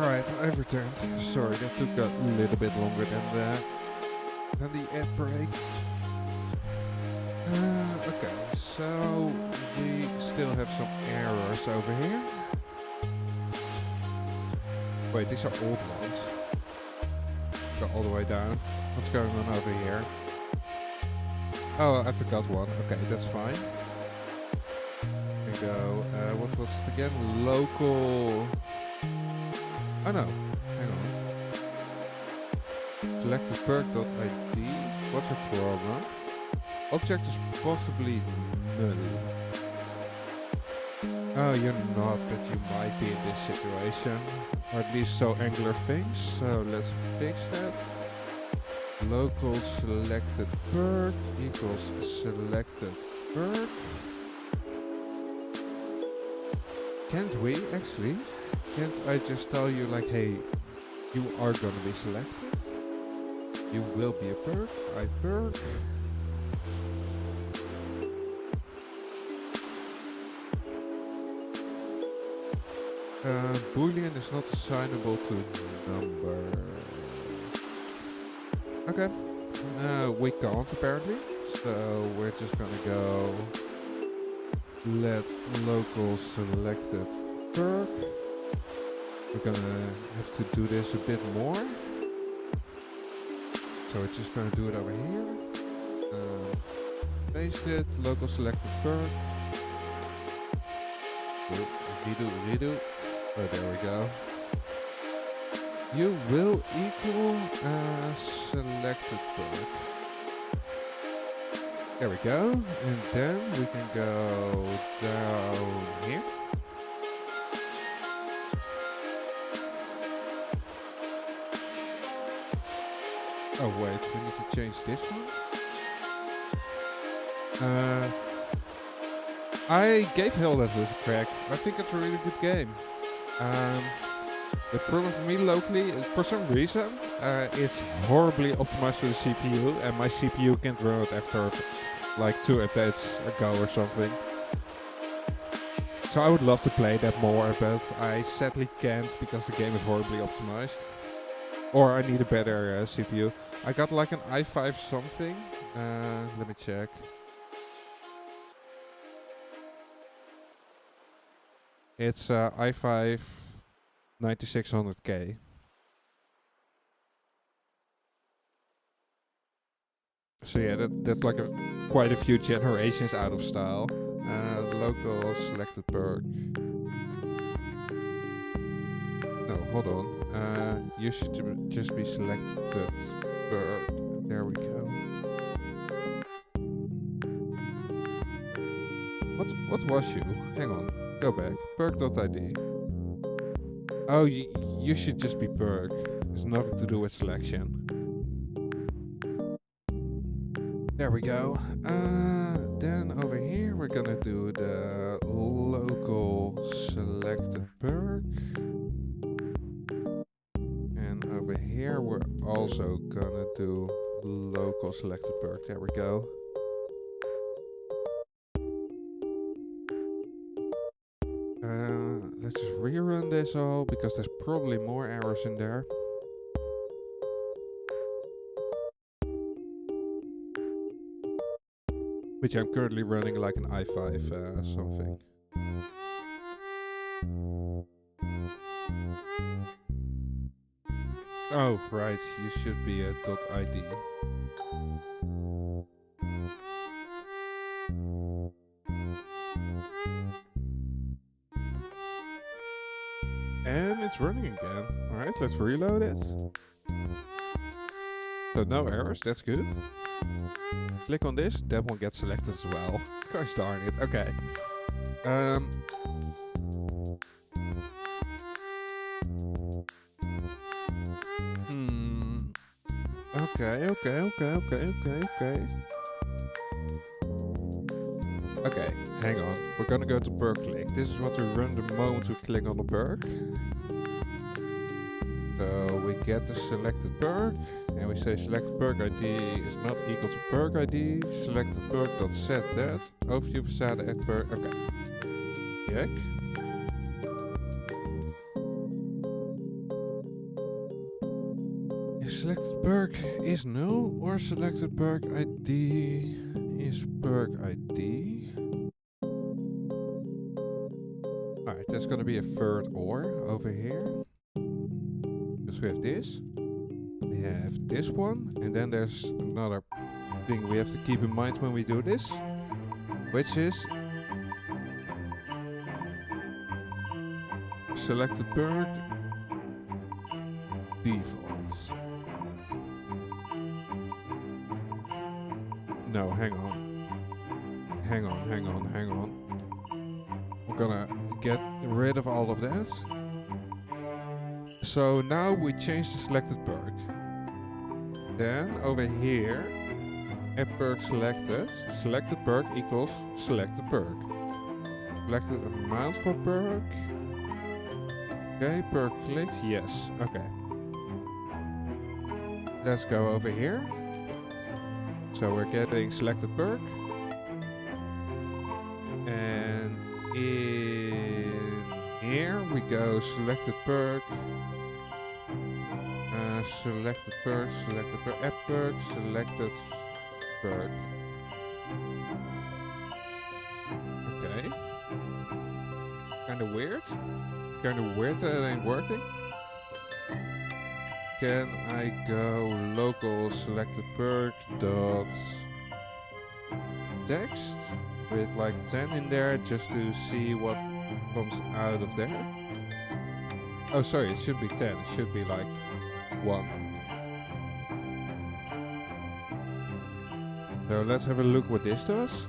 Alright, I've returned. Sorry, that took a little bit longer than the ad break. Okay, so we still have some errors over here. Wait, these are old ones. Go all the way down. What's going on over here? Oh, I forgot one. Okay, that's fine. Here we go. What was it again? Local... Oh no, hang on. Selected perk.id. What's the problem? Object is possibly null. Oh, you're not, but you might be in this situation. Or at least so Angular thinks. So let's fix that. Local selected perk equals selected perk. Can't we actually? Can't I just tell you like, hey, you are gonna be selected. You will be a perk. I perk. Boolean is not assignable to number. Okay. We can't apparently. So we're just gonna go let local selected perk. We're gonna have to do this a bit more. So we're just gonna do it over here. Paste it, local selected perk. Redo. Oh, there we go. You will equal selected perk. There we go. And then we can go down here. Oh wait, we need to change this one. I gave Helldivers a crack. I think it's a really good game. The problem for me locally, for some reason, it's horribly optimized for the CPU, and my CPU can't run it after like 2 updates ago or something. So I would love to play that more, but I sadly can't because the game is horribly optimized. Or I need a better CPU. I got like an i5 something. Let me check. It's i5 9600K. So yeah, that's like quite a few generations out of style. Local selected perk. No, hold on. You should just be selected perk. There we go. What was you? Hang on. Go back. Perk.id. Oh, you should just be perk. It's nothing to do with selection. There we go. Then over here we're gonna do the local selected perk. And over here we're also gonna do local selected perk. There we go. Let's just rerun this all because there's probably more errors in there. Which I'm currently running like an i5 something. Oh, right, you should be a .id. And it's running again. Alright, let's reload it. So no errors, that's good. Click on this, that one gets selected as well. Gosh darn it, okay. Okay, hang on. We're gonna go to perk click. This is what we run the moment we click on the perk. So we get the selected perk and we say selected perk ID is not equal to perk ID. Selected perk.set that. Overview facade add perk. Okay. Check. perk is null or selected perk ID is perk ID. Alright, that's gonna be a third OR over here. Because we have this. We have this one. And then there's another thing we have to keep in mind when we do this. Which is selected perk default. No, hang on. Hang on. We're gonna get rid of all of that. So now we change the selected perk. Then over here, add perk selected. Selected perk equals selected perk. Selected amount for perk. Okay, perk clicked. Yes. Okay. Let's go over here. So we're getting selected perk. And in here we go selected perk. Selected perk, add perk, selected perk. Okay. Kinda weird. That it ain't working. Can I go local selected perk dot text with like 10 in there just to see what comes out of there? Oh, sorry, it should be 10. It should be like 1. So let's have a look what this does.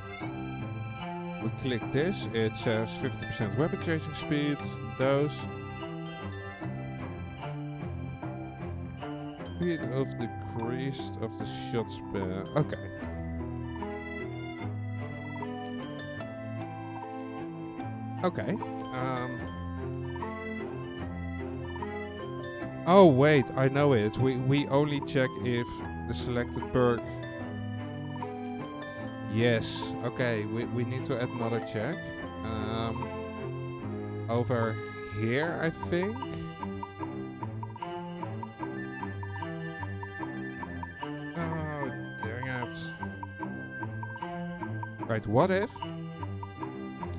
We click this, it says 50% weapon changing speed, those. Speed of decreased of the shot span. Okay. Okay. Oh wait, I know it. We only check if the selected perk. Yes. Okay. We need to add another check. Over here, I think. Oh, dang it. Right. What if?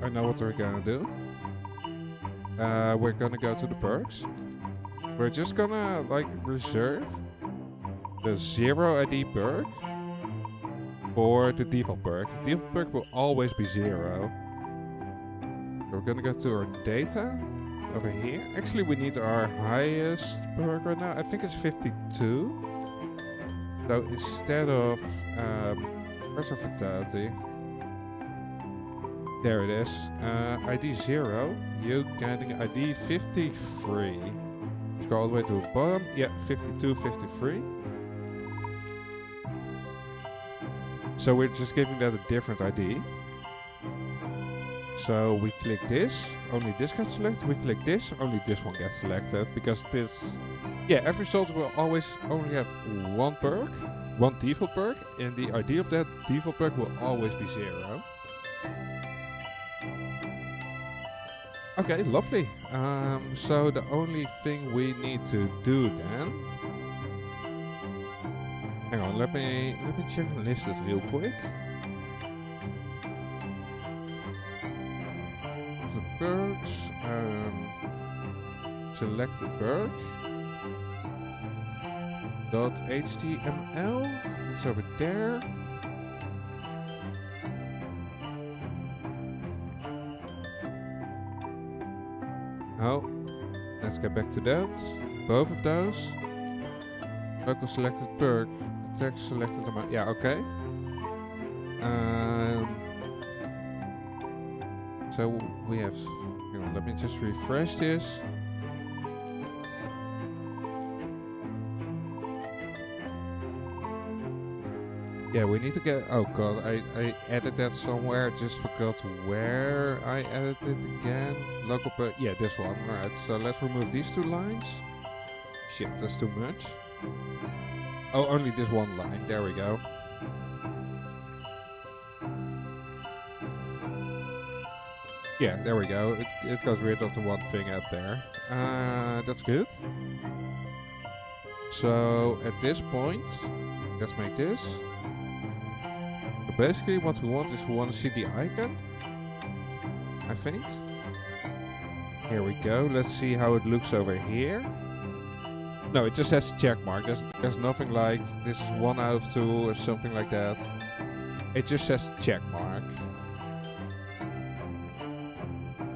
I know what we're gonna do. We're gonna go to the perks. We're just gonna like reserve the 0 ID perk for the default perk. Default perk will always be 0. So we're gonna go to our data over here. Actually, we need our highest perk right now. I think it's 52. So instead of where's our fatality? There it is. ID 0. You getting ID 53. Let's go all the way to the bottom. Yeah, 52, 53. So we're just giving that a different ID. So we click this, only this gets selected. We click this, only this one gets selected. Because this, yeah, every soldier will always only have one perk, one default perk. And the ID of that default perk will always be 0. Okay, lovely. So the only thing we need to do then. Hang on, let me check the list real quick. The perks, selected perk. .html. It's over there. Oh, let's get back to that. Both of those. Local selected perk. Text selected amount. Yeah, okay. So we have. Hang on, let me just refresh this. Yeah, we need to get. Oh god, I added that somewhere. Just forgot where I added it again. Local perk. Yeah, this one. Alright, so let's remove these 2 lines. Shit, that's too much. Oh, only this one line. There we go. Yeah, there we go. It got rid of the one thing out there. That's good. So at this point, let's make this. So basically what we want is we want to see the icon, I think. Here we go. Let's see how it looks over here. No, it just has check mark. There's nothing like this is 1 out of 2 or something like that. It just says check mark.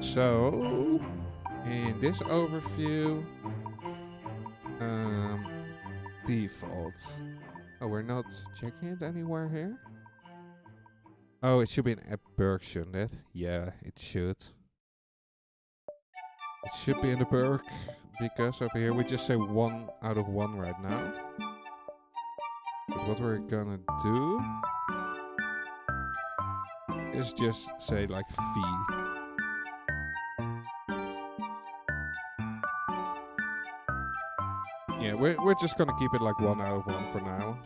So in this overview, default. Oh, we're not checking it anywhere here. Oh, it should be an app perk, shouldn't it? Yeah, it should. It should be in the perk, because over here we just say 1 out of 1 right now. But what we're gonna do is just say like fee. Yeah, we're just gonna keep it like 1 out of 1 for now.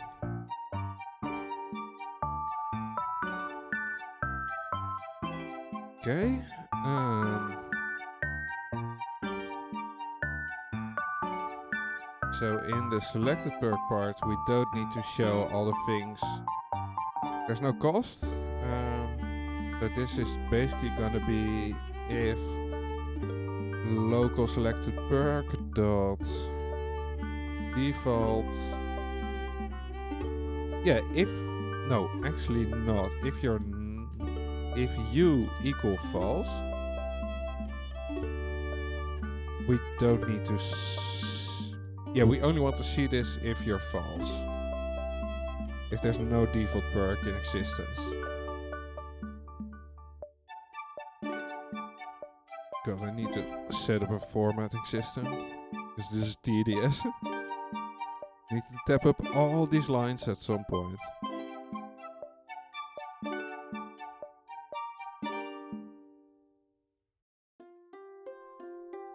Okay. So in the selected perk part, we don't need to show all the things. There's no cost. So this is basically gonna be if local selected perk dot default. Yeah, if no, actually not. If you equal false, we don't need to. Yeah, we only want to see this if you're false. If there's no default perk in existence. God, I need to set up a formatting system, because this is tedious. Need to tap up all these lines at some point.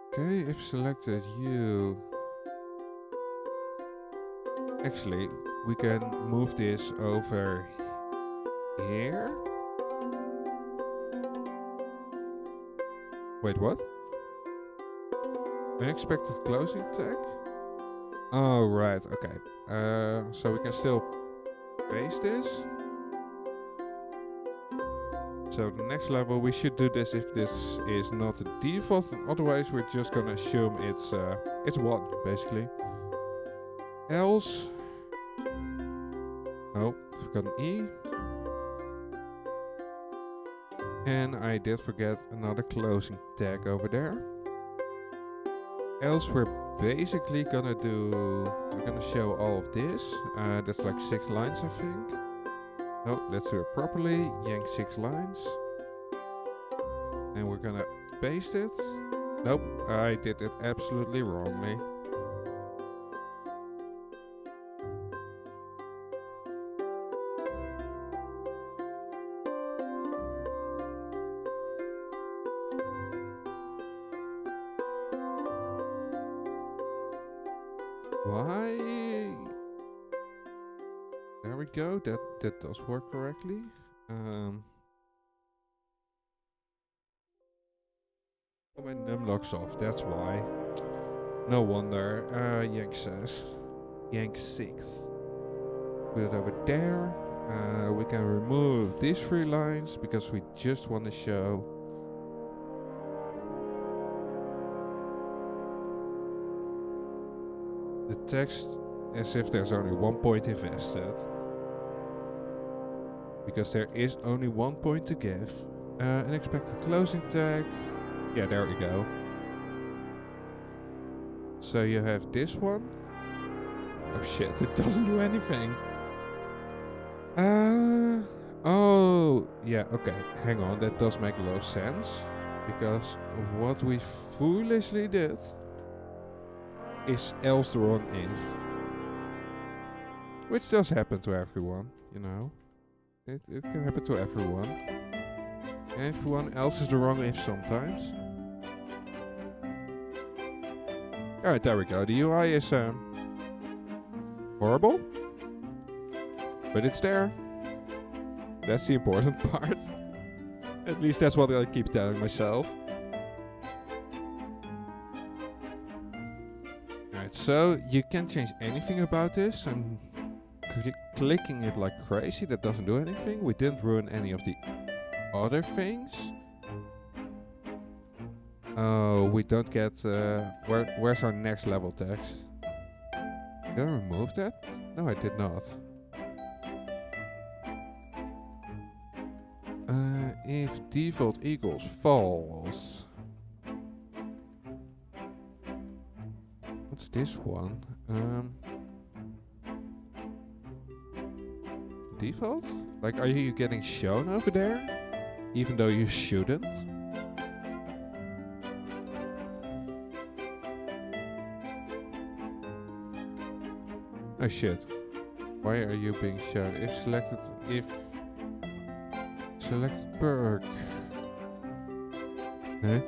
Okay, if selected you. Actually, we can move this over here. Wait, what? Unexpected closing tag? Oh, right, okay. So we can still paste this. So the next level, we should do this if this is not a default, and otherwise we're just gonna assume it's 1, basically. Else, oh, forgot an E. And I did forget another closing tag over there. Else we're basically gonna show all of this. That's like 6 lines, I think. Oh, let's do it properly. Yank 6 lines. And we're gonna paste it. Nope, I did it absolutely wrongly. Why? There we go. That does work correctly. Oh, my numlock's off. That's why. No wonder. Yank says. Yank 6. Put it over there. We can remove these 3 lines because we just want to show. The text as if there's only 1 point invested. Because there is only 1 point to give. Unexpected closing tag. Yeah, there we go. So you have this one. Oh shit, it doesn't do anything. Oh, yeah, okay. Hang on, that does make a lot of sense. Because what we foolishly did is else the wrong if. Which does happen to everyone, you know. It can happen to everyone. Everyone else is the wrong if sometimes. Alright, there we go. The UI is horrible. But it's there. That's the important part. At least that's what I keep telling myself. Alright, Alright, so you can't change anything about this. I'm clicking it like crazy. That doesn't do anything. We didn't ruin any of the other things. Oh, we don't get... where's our next level text? Did I remove that? No, I did not. If default equals false... What's this one? Default? Like, are you getting shown over there? Even though you shouldn't? Oh shit. Why are you being shown? If selected perk. Huh?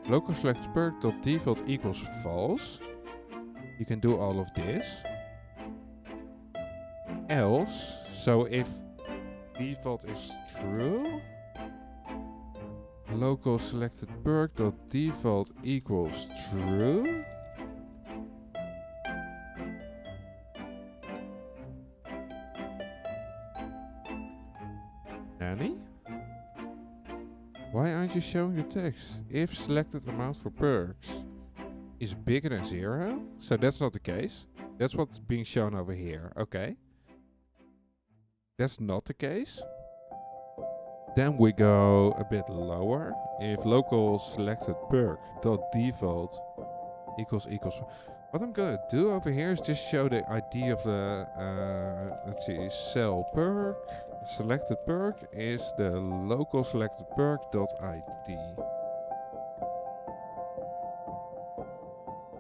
Local select perk dot default equals false. You can do all of this. Else, so if default is true, local selected perk dot default equals true. Nanny? Why aren't you showing the text? If selected amount for perks is bigger than 0, so that's not the case. That's what's being shown over here. Okay. That's not the case. Then we go a bit lower. If local selected perk dot default equals. What I'm gonna do over here is just show the ID of the let's see, cell perk. Selected perk is the local selected perk dot ID.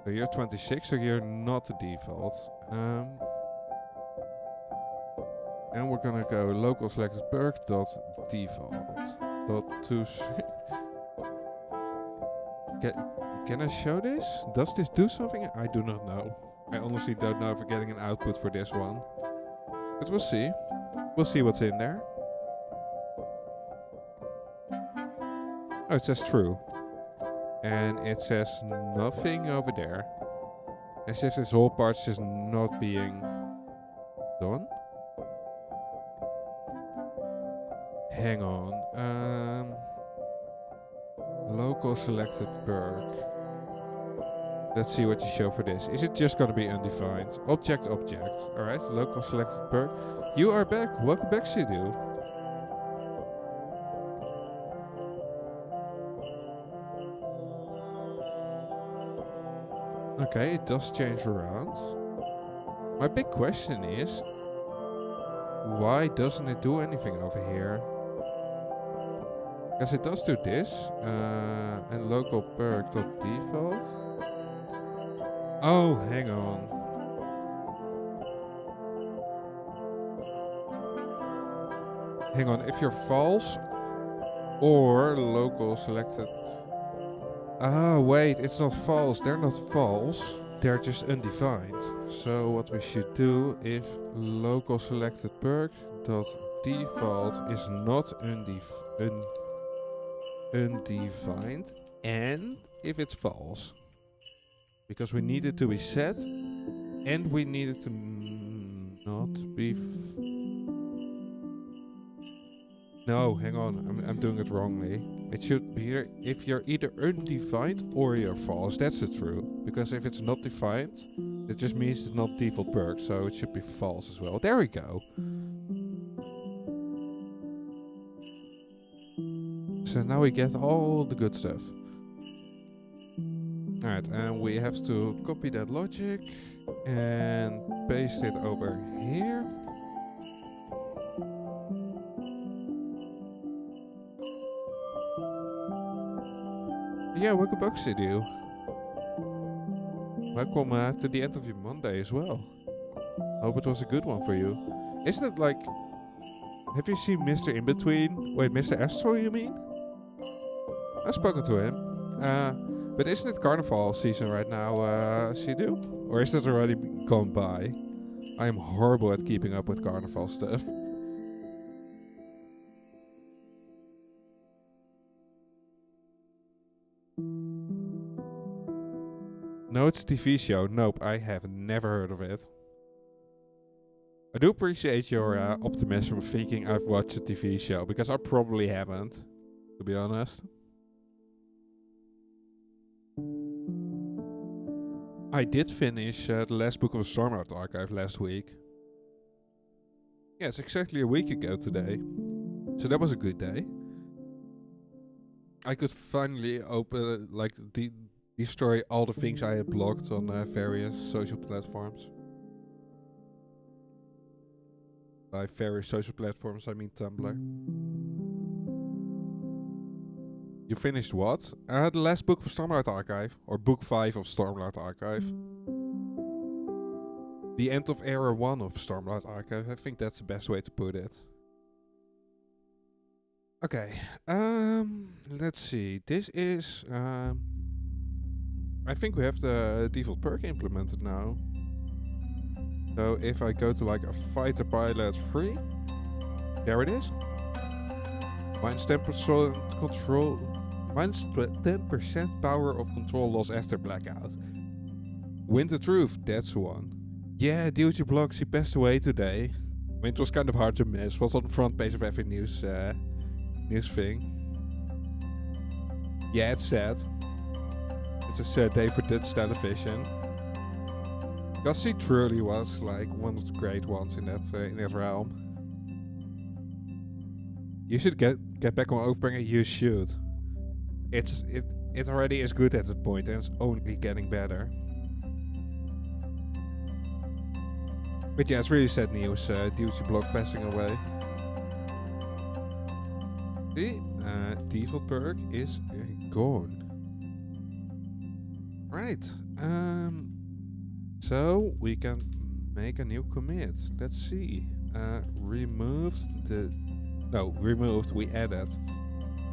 So you're 26, so you're not the default. And we're gonna go local selected perk dot default dot to. Can I show this? Does this do something? I do not know. I honestly don't know if we're getting an output for this one. But we'll see. We'll see what's in there. Oh, it says true. And it says nothing over there. As if this whole part's just not being done. Hang on. Local selected perk. Let's see what you show for this. Is it just going to be undefined? Object. Alright, local selected perk. You are back. Welcome back, Sidhu. Okay, it does change around. My big question is, why doesn't it do anything over here? Because it does do this, and local perk dot default. Oh, hang on. Hang on, if you're false or local selected. Ah, wait, it's not false. They're not false. They're just undefined. So what we should do, if local selected perk dot default is not undefined, and if it's false, because we need it to be set, and we need it to not be. No, hang on, I'm doing it wrongly. It should be here if you're either undefined or you're false. That's the true. Because if it's not defined, it just means it's not default perk, so it should be false as well. There we go. So now we get all the good stuff. Alright, and we have to copy that logic and paste it over here. Yeah, welcome back, Sidhu. Welcome to the end of your Monday as well. Hope it was a good one for you. Isn't it like... Have you seen Mr. In-Between? Wait, Mr. Astro, you mean? I've spoken to him. But isn't it carnival season right now, Sidhu? Or is that already gone by? I am horrible at keeping up with carnival stuff. No, it's a TV show. Nope, I have never heard of it. I do appreciate your optimism thinking I've watched a TV show, because I probably haven't, to be honest. I did finish the last book of the Stormlight Archive last week. Yeah, it's exactly a week ago today. So that was a good day. I could finally open, destroy all the things I had blocked on various social platforms. By various social platforms, I mean Tumblr. You finished what? The last book of Stormlight Archive, or book 5 of Stormlight Archive. The end of Era 1 of Stormlight Archive, I think that's the best way to put it. Okay, let's see. This is, I think we have the default perk implemented now. So if I go to like a fighter pilot 3, there it is. Minus 10% control, minus 10% power of control loss after blackout. Winter Truth, that's one. Yeah, due to blocks, he passed away today. I mean, it was kind of hard to miss. Was on the front page of every news thing. Yeah, it's sad. It's a sad day for Dutch television. Because he truly was like one of the great ones in that realm. You should get back on Oathbringer. You should. It already is good at that point, and it's only getting better. But yeah, it's really sad news due to block passing away. See, default perk is gone. Right. So we can make a new commit. Let's see. Removed. We added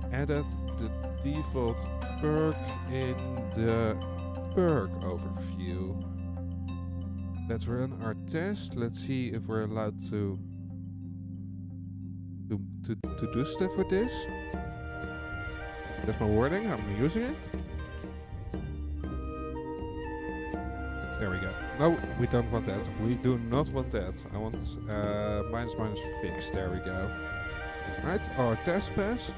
the default perk in the perk overview. Let's run our test. Let's see if we're allowed to do stuff with this. That's my wording. I'm using it. There we go. No, we don't want that. We do not want that. I want minus fixed. There we go. Right, our test pass.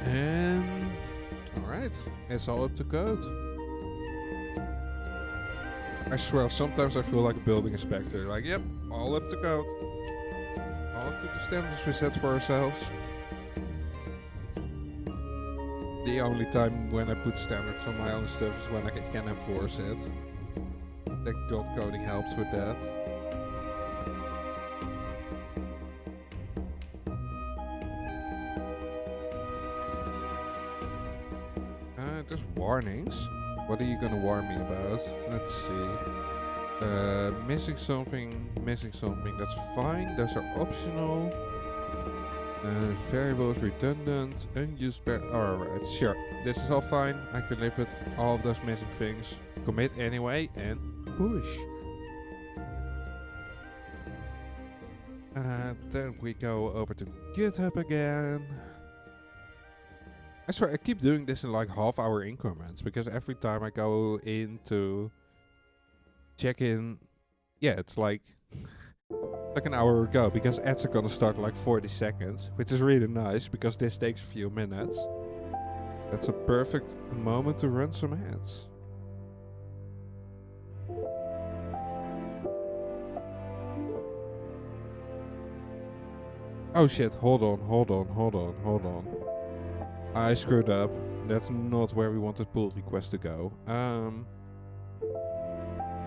And alright, it's all up to code. I swear, sometimes I feel like a building inspector. Like, yep, all up to code. All up to the standards we set for ourselves. The only time when I put standards on my own stuff is when I can enforce it. Thank God coding helps with that. There's warnings. What are you gonna warn me about? Let's see. Missing something, that's fine. Those are optional. Variables redundant, unused alright, sure. This is all fine. I can live with all of those missing things. Commit anyway and push. Then we go over to GitHub again. I swear I keep doing this in like half-hour increments because every time I go in to check in, yeah, it's like an hour ago because ads are gonna start like 40 seconds, which is really nice because this takes a few minutes. That's a perfect moment to run some ads. Oh shit, hold on. I screwed up. That's not where we wanted pull request to go.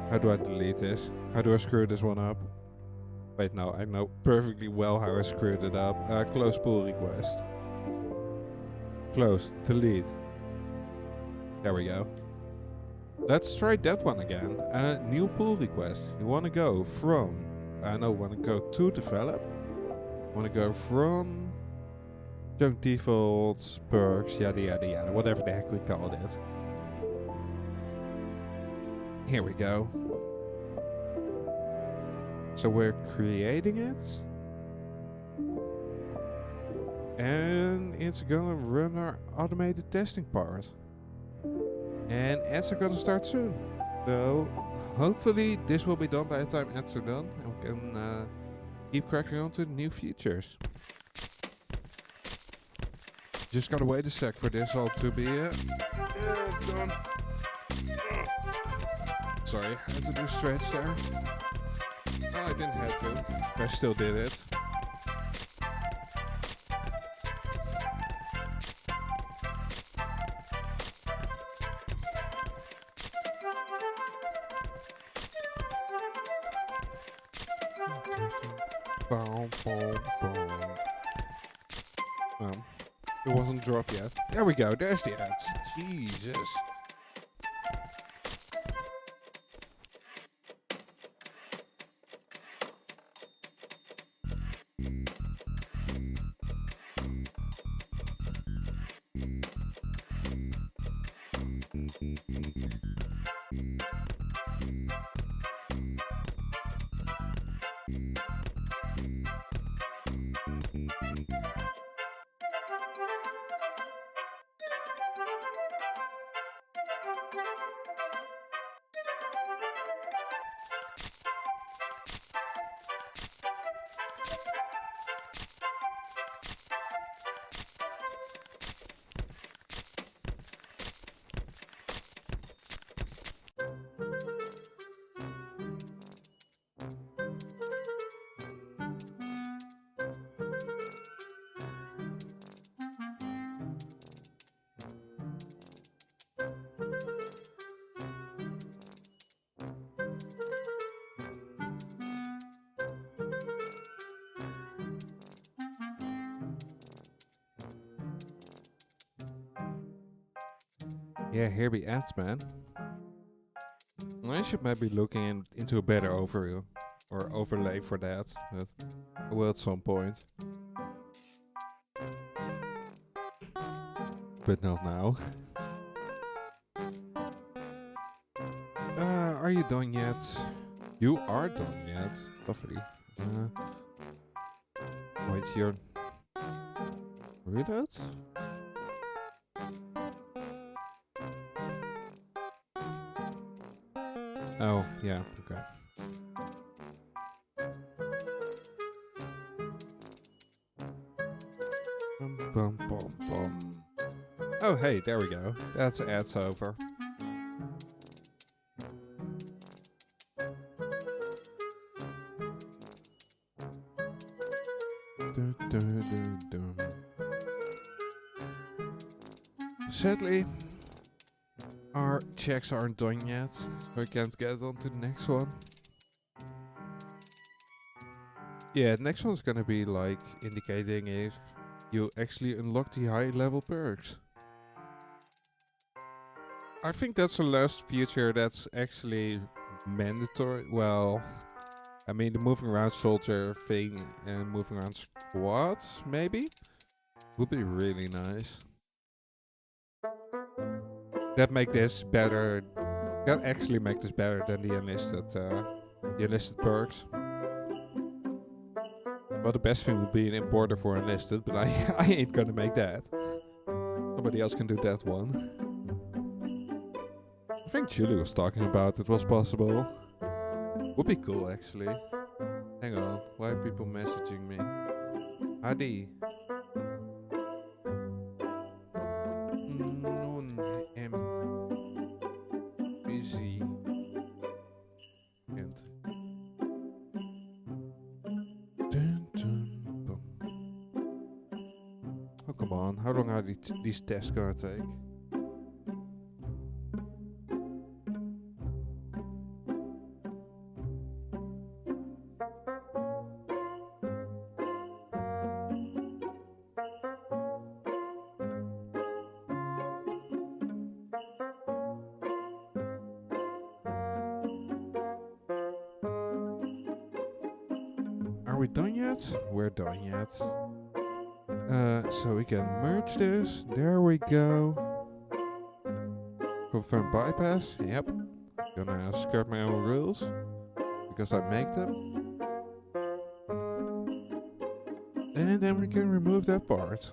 How do I delete this? How do I screw this one up? Wait, no, I know perfectly well how I screwed it up. Close pull request. Close, delete. There we go. Let's try that one again. New pull request. You want to go from, want to go to develop. Want to go from junk defaults, perks, yada yada yada, whatever the heck we called it. Here we go. So we're creating it. And it's gonna run our automated testing part. And ads are gonna start soon. So hopefully this will be done by the time ads are done. And we can keep cracking on to new features. Just gotta wait a sec for this all to be done. Sorry, I had to do a stretch there. Oh, I didn't have to. I still did it. Boom, boom, boom. It wasn't dropped yet. There we go. There's the ads. Jesus. Yeah, here be ads, man. I should maybe look into a better overview or overlay for that, but I will at some point. But not now. Are you done yet? You are done yet. Lovely. Wait here. Reload? Oh, yeah, okay. Bum, bum, bum. Oh, hey, there we go. That's ads over. Sadly, our checks aren't done yet, so I can't get on to the next one. Yeah, the next one's gonna be like indicating if you actually unlock the high level perks. I think that's the last feature that's actually mandatory. Well, I mean the moving around soldier thing and moving around squads maybe would be really nice. That make this better. That actually make this better than the enlisted perks. Well, the best thing would be an importer for enlisted, but I ain't gonna make that. Somebody else can do that one. I think Julie was talking about it was possible. Would be cool actually. Hang on, why are people messaging me? Adi. Busy. And oh come on, how long are these tests gonna take? Are we done yet? We're done yet. So we can merge this. There we go. Confirm bypass. Yep. Gonna skirt my own rules because I make them. And then we can remove that part.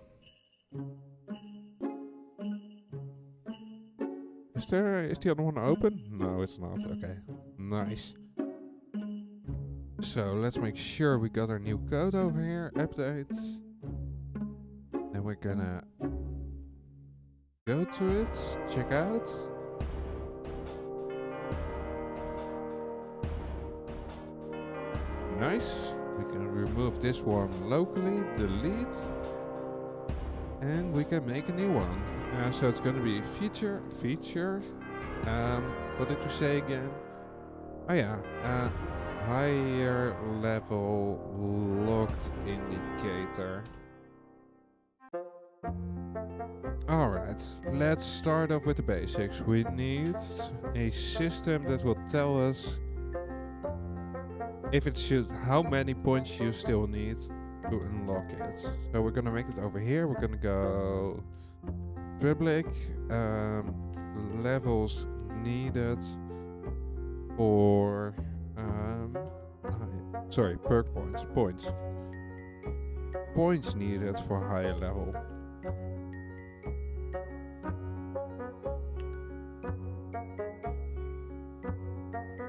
Is the other one open? No, it's not. Okay, nice. So let's make sure we got our new code over here. Updates. And we're gonna go to it, check out. Nice. We can remove this one locally, delete. And we can make a new one. So it's going to be feature. What did you say again? Oh yeah, higher level locked indicator. Alright, let's start off with the basics. We need a system that will tell us if it should, how many points you still need to unlock it. So we're gonna make it over here. We're gonna go public levels needed for perk points needed for higher level.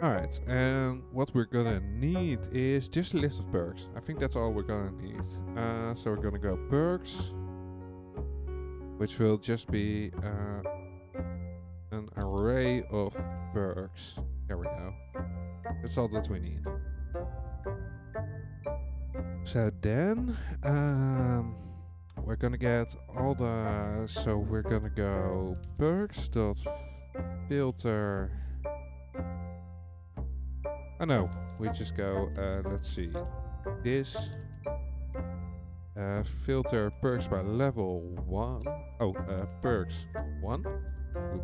Alright, and what we're gonna need is just a list of perks. I think that's all we're gonna need. So we're gonna go perks, which will just be an array of perks. There we go. That's all that we need. So then, we're gonna get all the, so we're gonna go perks.filter. Oh no, we just go, let's see, this, filter perks by level 1, perks 1,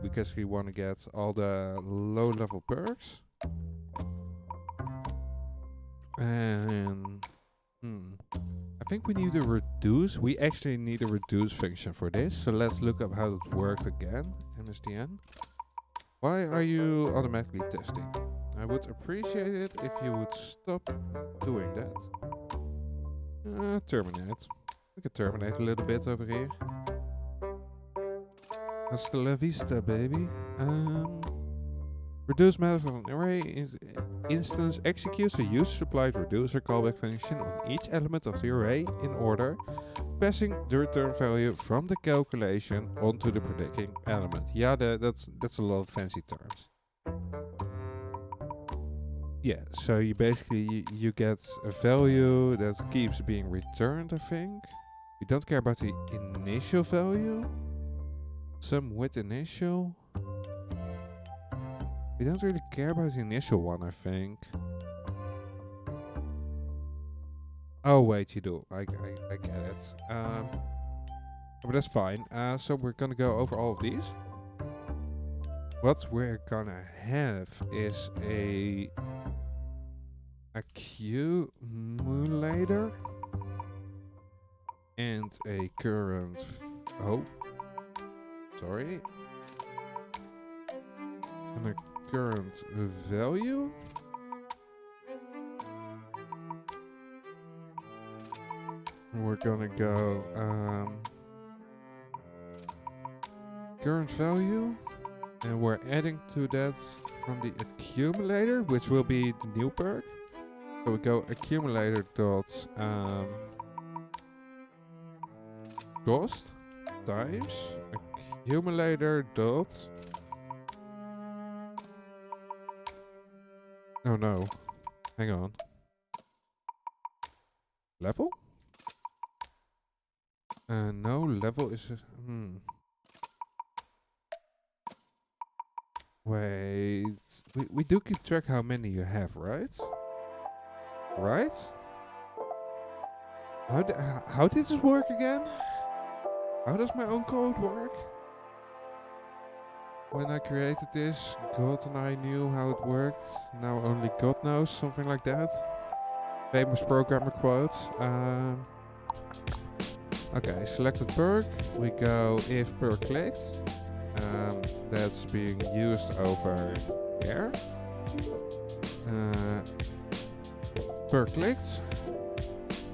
because we want to get all the low level perks. And, I think we need a reduce, we actually need a reduce function for this, so let's look up how it worked again, MSDN. Why are you automatically testing? I would appreciate it if you would stop doing that. Terminate. We can terminate a little bit over here. Hasta la vista, baby. Reduce method of an array instance executes a user-supplied reducer callback function on each element of the array in order, passing the return value from the calculation onto the predicting element. Yeah, that's a lot of fancy terms. Yeah, so you basically you get a value that keeps being returned, I think. We don't care about the initial value. Some with initial. We don't really care about the initial one, I think. Oh wait, you do. I get it. But that's fine. So we're gonna go over all of these. What we're gonna have is a accumulator and a current and a current value. We're gonna go current value, and we're adding to that from the accumulator, which will be the new perk. So we go accumulator dot cost times accumulator dot. Oh no, hang on. Level? No, level is wait, we do keep track how many you have, right? Right? How did this work again? How does my own code work? When I created this, God and I knew how it worked. Now only God knows, something like that. Famous programmer quotes. Okay, selected perk. We go if perk clicked. That's being used over here. Perk clicked.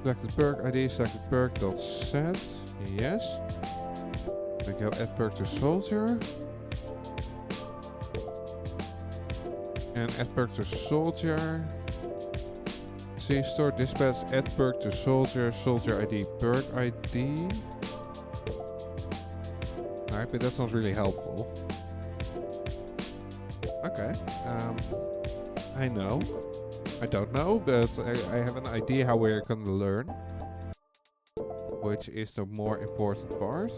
Selected perk ID, selected perk dot set. Yes. We go add perk to soldier. And add perk to soldier. See, store dispatch, add perk to soldier, soldier ID, perk ID. Alright, but that's not really helpful. Okay. I know. I don't know, but I have an idea how we're gonna learn. Which is the more important part.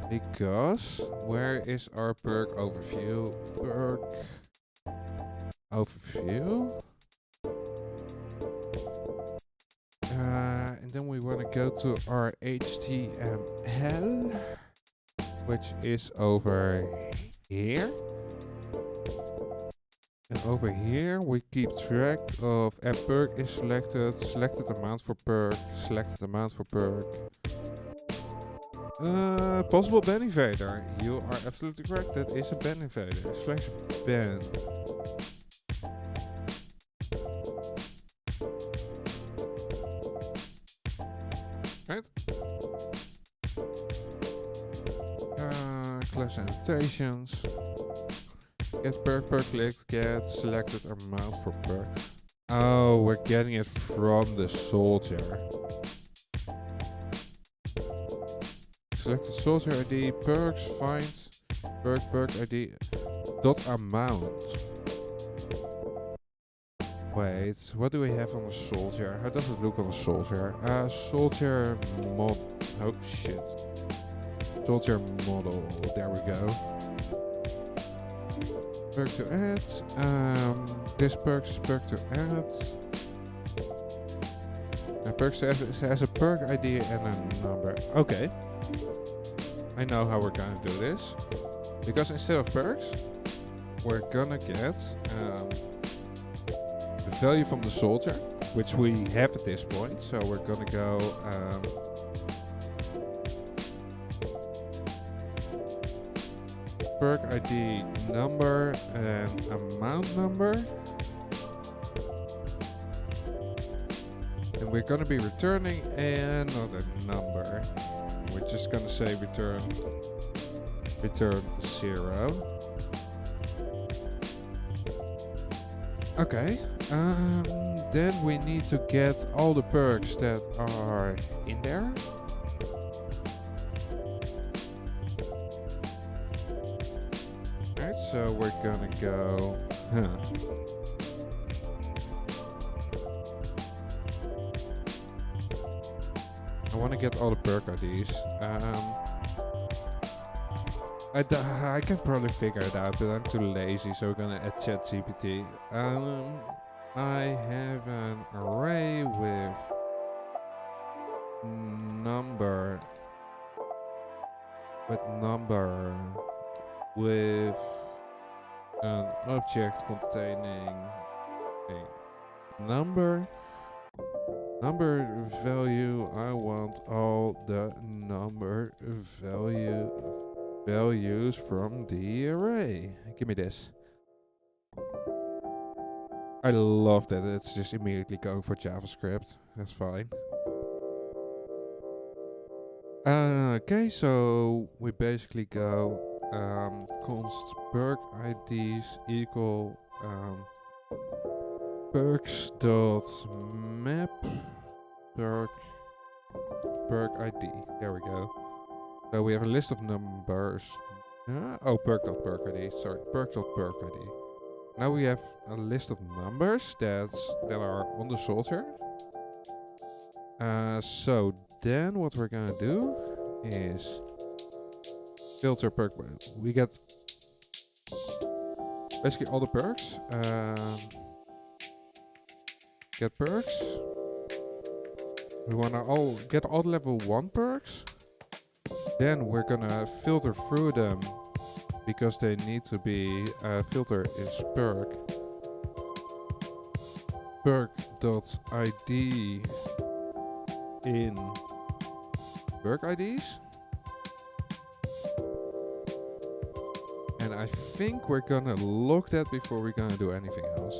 Because where is our perk overview? Perk overview. And then we want to go to our HTML, which is over here. And over here we keep track of app perk is selected, selected amount for perk, selected amount for perk. Possible ban invader. You are absolutely correct. That is a ban invader. Slash ban. Right. Class annotations. Get perk per click. Get selected amount for perk. Oh, we're getting it from the soldier. Select the soldier ID, perks, find, perk ID, dot amount. Wait, what do we have on a soldier? How does it look on a soldier? Soldier mod, oh shit. Soldier model, there we go. Perk to add, this perk is perk to add. And perk has a perk ID and a number. Okay. I know how we're gonna do this. Because instead of perks, we're gonna get the value from the soldier, which we have at this point. So we're gonna go perk ID number and amount number. And we're gonna be returning another number. We're just gonna say return 0. Okay. Then we need to get all the perks that are in there. Alright, so we're gonna go. I want to get all the perk IDs. I can probably figure it out, but I'm too lazy, so we're gonna add ChatGPT. I have an array with number, with an object containing a number value. I want all the number values from the array. Give me this. I love that it's just immediately going for JavaScript. That's fine. Okay, so we basically go const perk IDs equal perks dot map perk ID. There we go. So we have a list of numbers. Perk dot perk ID. Sorry, perk dot perk ID. Now we have a list of numbers that are on the soldier. So then what we're gonna do is filter perk. We get basically all the perks. Get perks. We wanna get all level 1 perks. Then we're gonna filter through them because they need to be filter is perk.id in perk IDs. And I think we're gonna log that before we're gonna do anything else.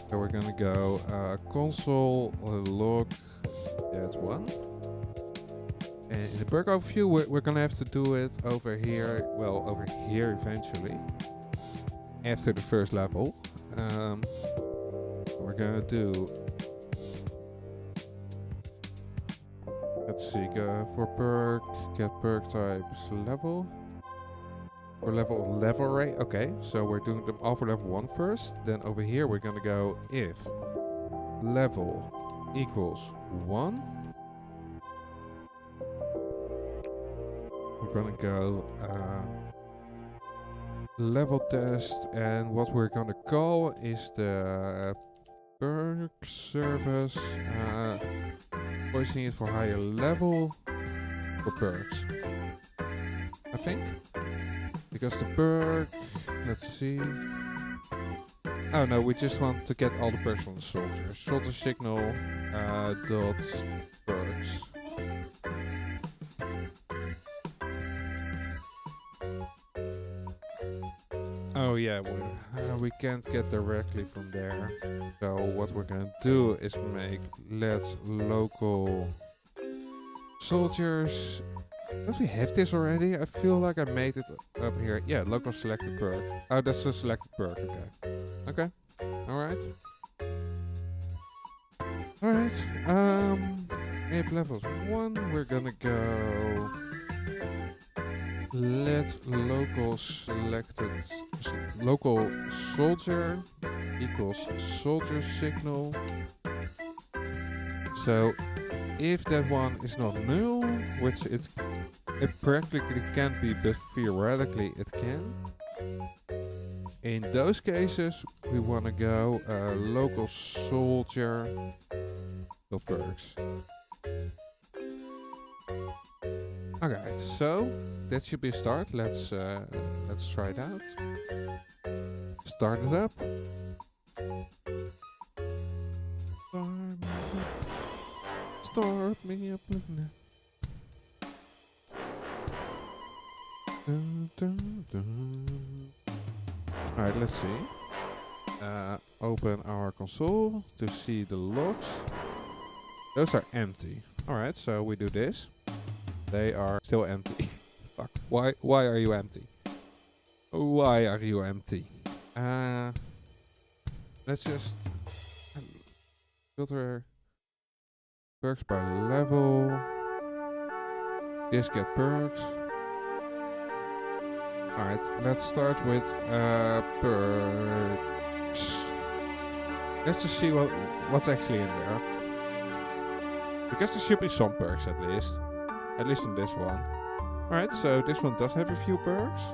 So we're gonna go console log that one. And in the perk overview, we're gonna have to do it over here. Well, over here eventually. After the first level. We're gonna do... Let's see, go for perk, get perk types level. For level array. Okay, so we're doing them all for level 1 first. Then over here we're gonna go if level equals 1. We're gonna go level test, and what we're gonna call is the perk service. Voicing it for higher level for perks, I think. Because the perk, let's see. Oh no, we just want to get all the perks from the soldier. Soldier signal dot perks. Oh yeah, we can't get directly from there. So what we're gonna do is make let's local soldiers. Don't we have this already? I feel like I made it up here. Yeah, local selected perk. Oh, that's a selected perk. Okay. Okay. Alright. Alright. If levels 1, we're gonna go. Let local selected local soldier equals soldier signal. So if that one is not null, which it practically can't be, but theoretically it can. In those cases, we want to go local soldier perks. Alright, so that should be a start. Let's try it out. Start it up. Start me up. Alright, let's see. Open our console to see the logs. Those are empty. Alright, so we do this. They are still empty. Fuck. Why are you empty? Why are you empty? Let's just filter perks by level. This get perks. Alright, let's start with perks. Let's just see what's actually in there. Because there should be some perks at least. At least on this one. Alright, so this one does have a few perks.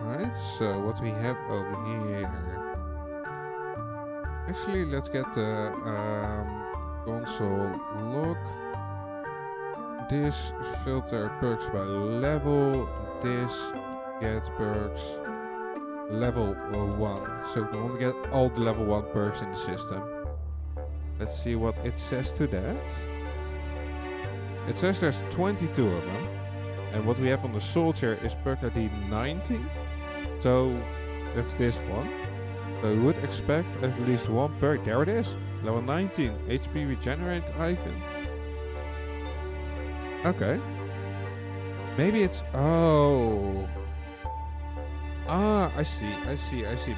Alright, so what we have over here. Actually, let's get the console log. This filter perks by level. This get perks level 1. So we want to get all the level 1 perks in the system. Let's see what it says to that. It says there's 22 of them. And what we have on the soldier is perk ID 19. So that's this one. So we would expect at least one perk. There it is. Level 19. HP regenerate icon. Okay. Maybe it's... Oh... Ah, I see.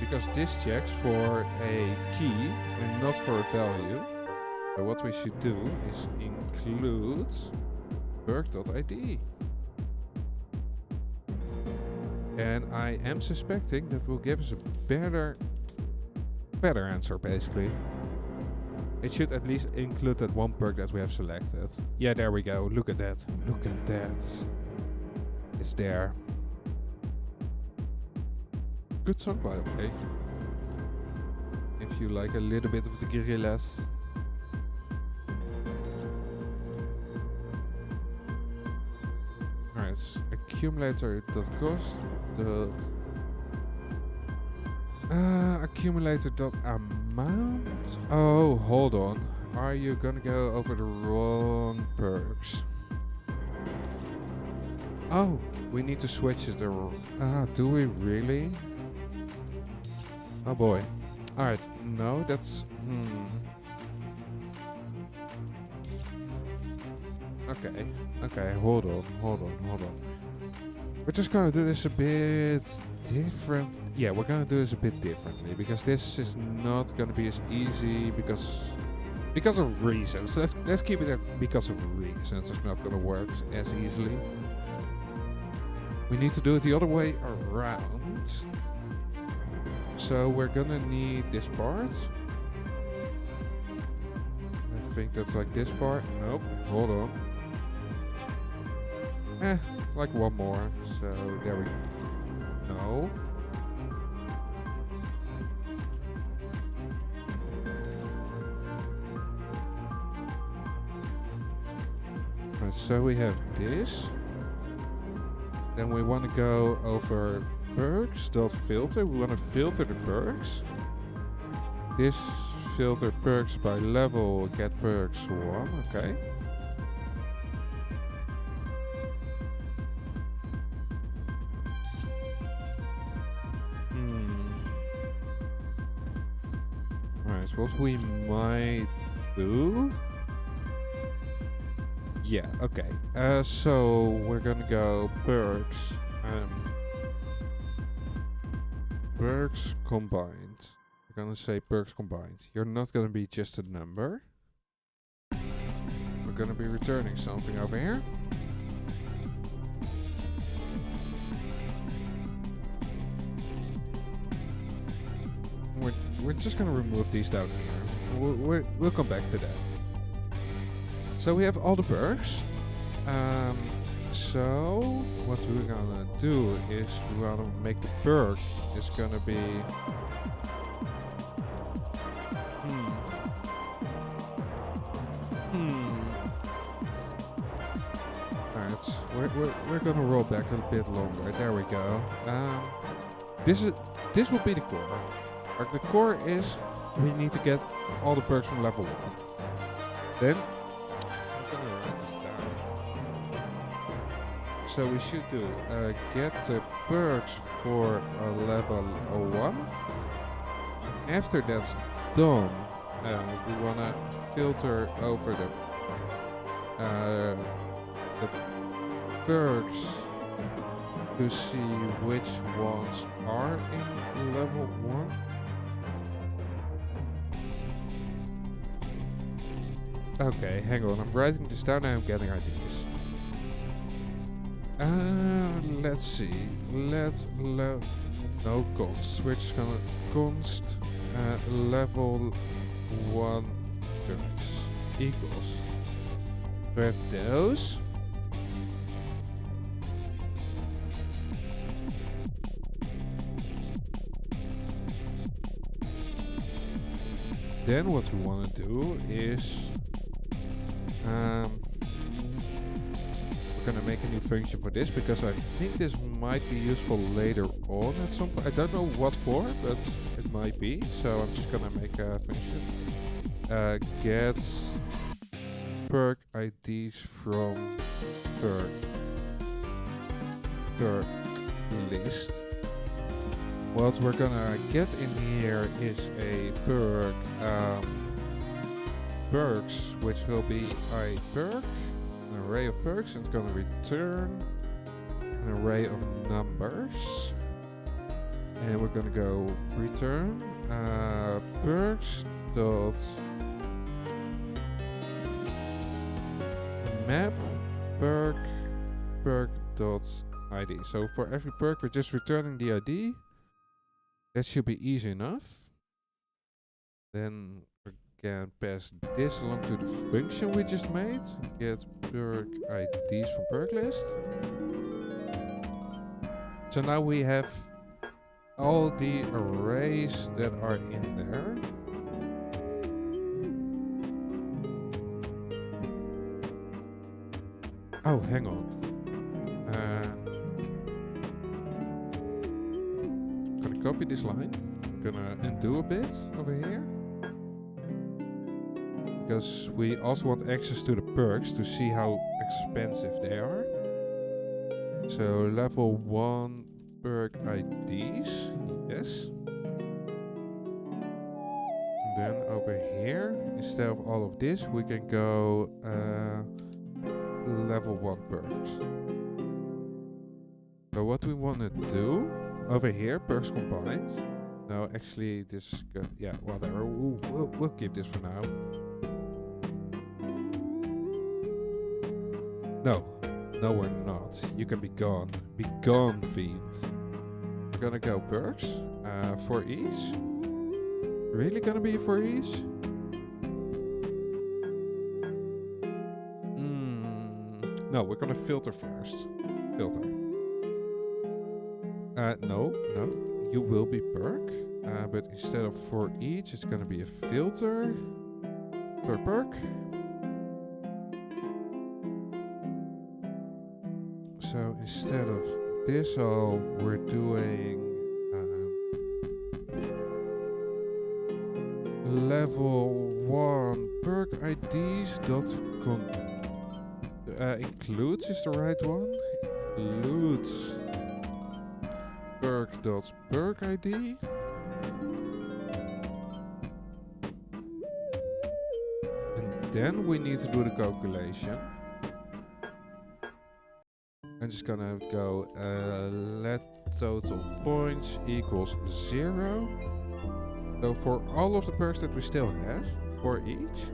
Because this checks for a key and not for a value. So what we should do is include perk.id. And I am suspecting that will give us a better answer, basically. It should at least include that one perk that we have selected. Yeah, there we go. Look at that. Look at that. It's there. Good song, by the way. If you like a little bit of the guerrillas. Alright, accumulator.cost. Accumulator.amount. Oh, hold on. are you gonna go over the wrong perks? Oh, we need to switch it around. Do we really? Oh boy. Alright, no, that's... Okay, hold on. We're just gonna do this a bit different. Yeah, we're gonna do this a bit differently, because this is not gonna be as easy, because of reasons. Let's keep it at because of reasons. It's not gonna work as easily. We need to do it the other way around. So we're gonna need this part. I think that's like this part. Nope, hold on. Like one more. So there we go. No. Right, so we have this. Then we want to go over perks.filter. We want to filter the perks. This filter perks by level, get perks 1. Okay. Right, what we might do. Yeah, okay. So we're gonna go perks. Perks combined. We're gonna say perks combined. You're not gonna be just a number. We're gonna be returning something over here. We're just gonna remove these down here. We'll come back to that. So we have all the perks. So what we're gonna do is we're gonna make the perk is gonna be Alright, we're gonna roll back a bit longer. There we go. This will be the core. Like the core is we need to get all the perks from level 1. Then so we should do get the perks for level 1. After that's done, we want to filter over the perks to see which ones are in level 1. Okay, hang on, I'm writing this down and I'm getting ideas. Let's see. No const. We're just gonna const level 1 perks equals. We have those. Then what we want to do is we're gonna make a new function for this, because I think this might be useful later on at some point. I don't know what for, but it might be. So I'm just gonna make a function. Get perk IDs from perk list. What we're gonna get in here is a perk perks, which will be iPerk. An array of perks, and it's going to return an array of numbers. And we're going to go return perks dot map perk dot ID. So for every perk we're just returning the ID. That should be easy enough. Then we can pass this along to the function we just made. Get perk IDs from perk list. So now we have all the arrays that are in there. Oh, hang on. I'm gonna copy this line. I'm gonna undo a bit over here. because we also want access to the perks to see how expensive they are. So level 1 perk IDs, yes. And then over here, instead of all of this, we can go level 1 perks. So what we want to do over here, perks combined. No, actually this, yeah, whatever, we'll keep this for now. No, we're not. You can be gone. Be gone, fiend. We're gonna go perks for each. Really gonna be for each? No, we're gonna filter first. Filter. No, you will be perk. But instead of for each, it's gonna be a filter per perk. So instead of this all, we're doing level 1 perk IDs dot includes is the right one. Includes perk dot perk ID. And then we need to do the calculation. I'm just gonna go let total points equals 0. So for all of the perks that we still have, for each,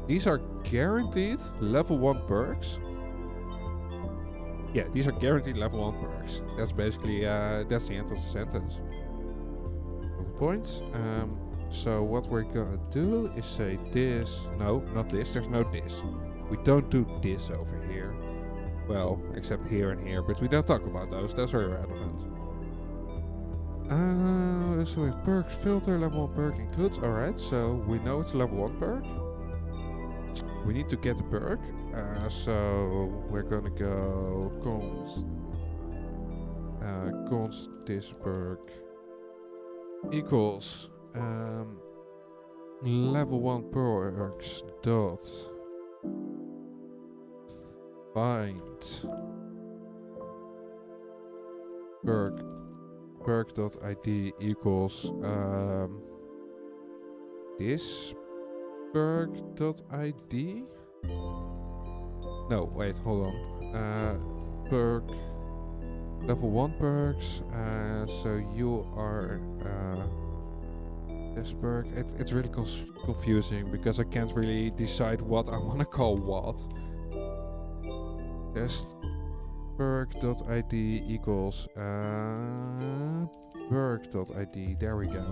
these are guaranteed level 1 perks. Yeah, these are guaranteed level 1 perks. That's basically, that's the end of the sentence. Total points. So what we're gonna do is say this. No, not this. There's no this. We don't do this over here. Well, except here and here, but we don't talk about those. Those are irrelevant. So we have perks filter, level 1 perk includes. Alright, so we know it's a level 1 perk. We need to get the perk. So we're gonna go const this perk equals level 1 perks dot find perk dot ID equals this perk dot ID. No, wait, hold on. Perk level 1 perks. So you are this perk. It's really confusing because I can't really decide what I want to call what. Test perk.id equals perk.id. There we go.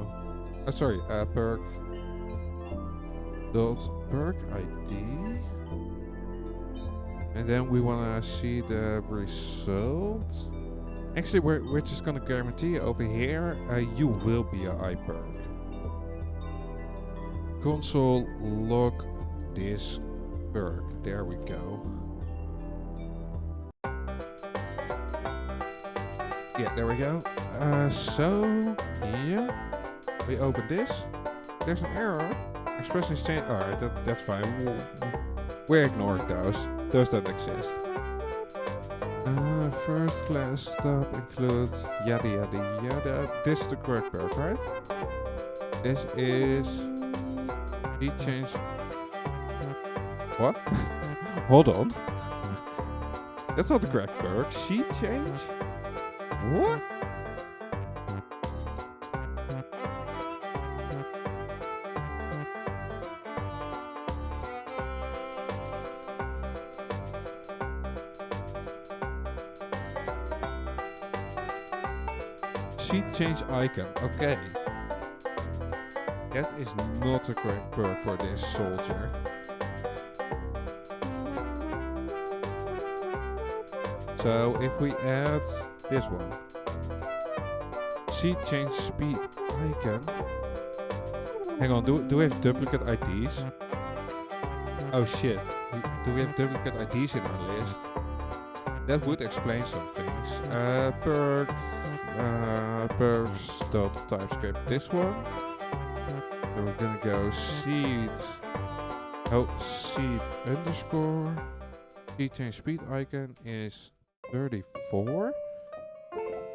Oh, sorry, perk.perk.id. And then we want to see the result. Actually, we're just going to guarantee over here you will be a iPerk. Console log this perk. There we go. Yeah, there we go. So, yeah. We open this. There's an error. Expressions change. Alright, that's fine. We're ignoring those. Those don't exist. First class stop includes yada yada yada. This is the correct perk, right? This is sheet change. What? Hold on. That's not the correct perk. Sheet change? What? Sheet change icon. Okay. That is not the correct perk for this soldier. So if we add this one, sheet change speed icon. Hang on, do we have duplicate IDs? Oh shit, do we have duplicate IDs in our list? That would explain some things. Perks.TypeScript, this one. So we're gonna go seed. Oh, seed underscore. Seed change speed icon is 34.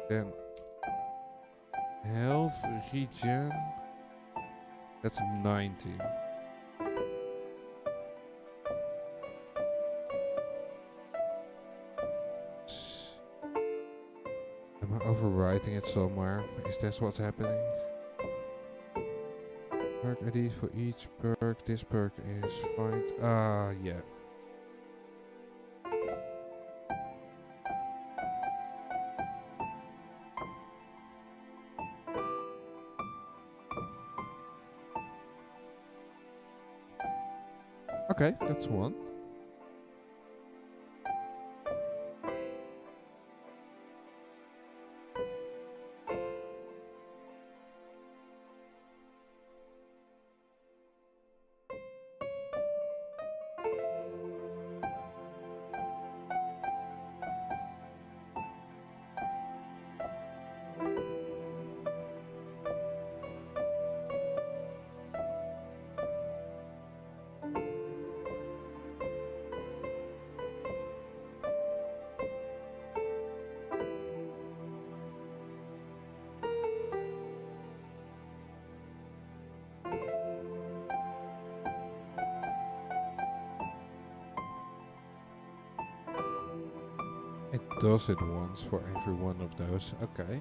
Then health regen. That's 19. Am I overwriting it somewhere? Is that what's happening? Perk ID for each perk. This perk is find. Yeah. Okay, that's one. It does it once for every one of those. Okay.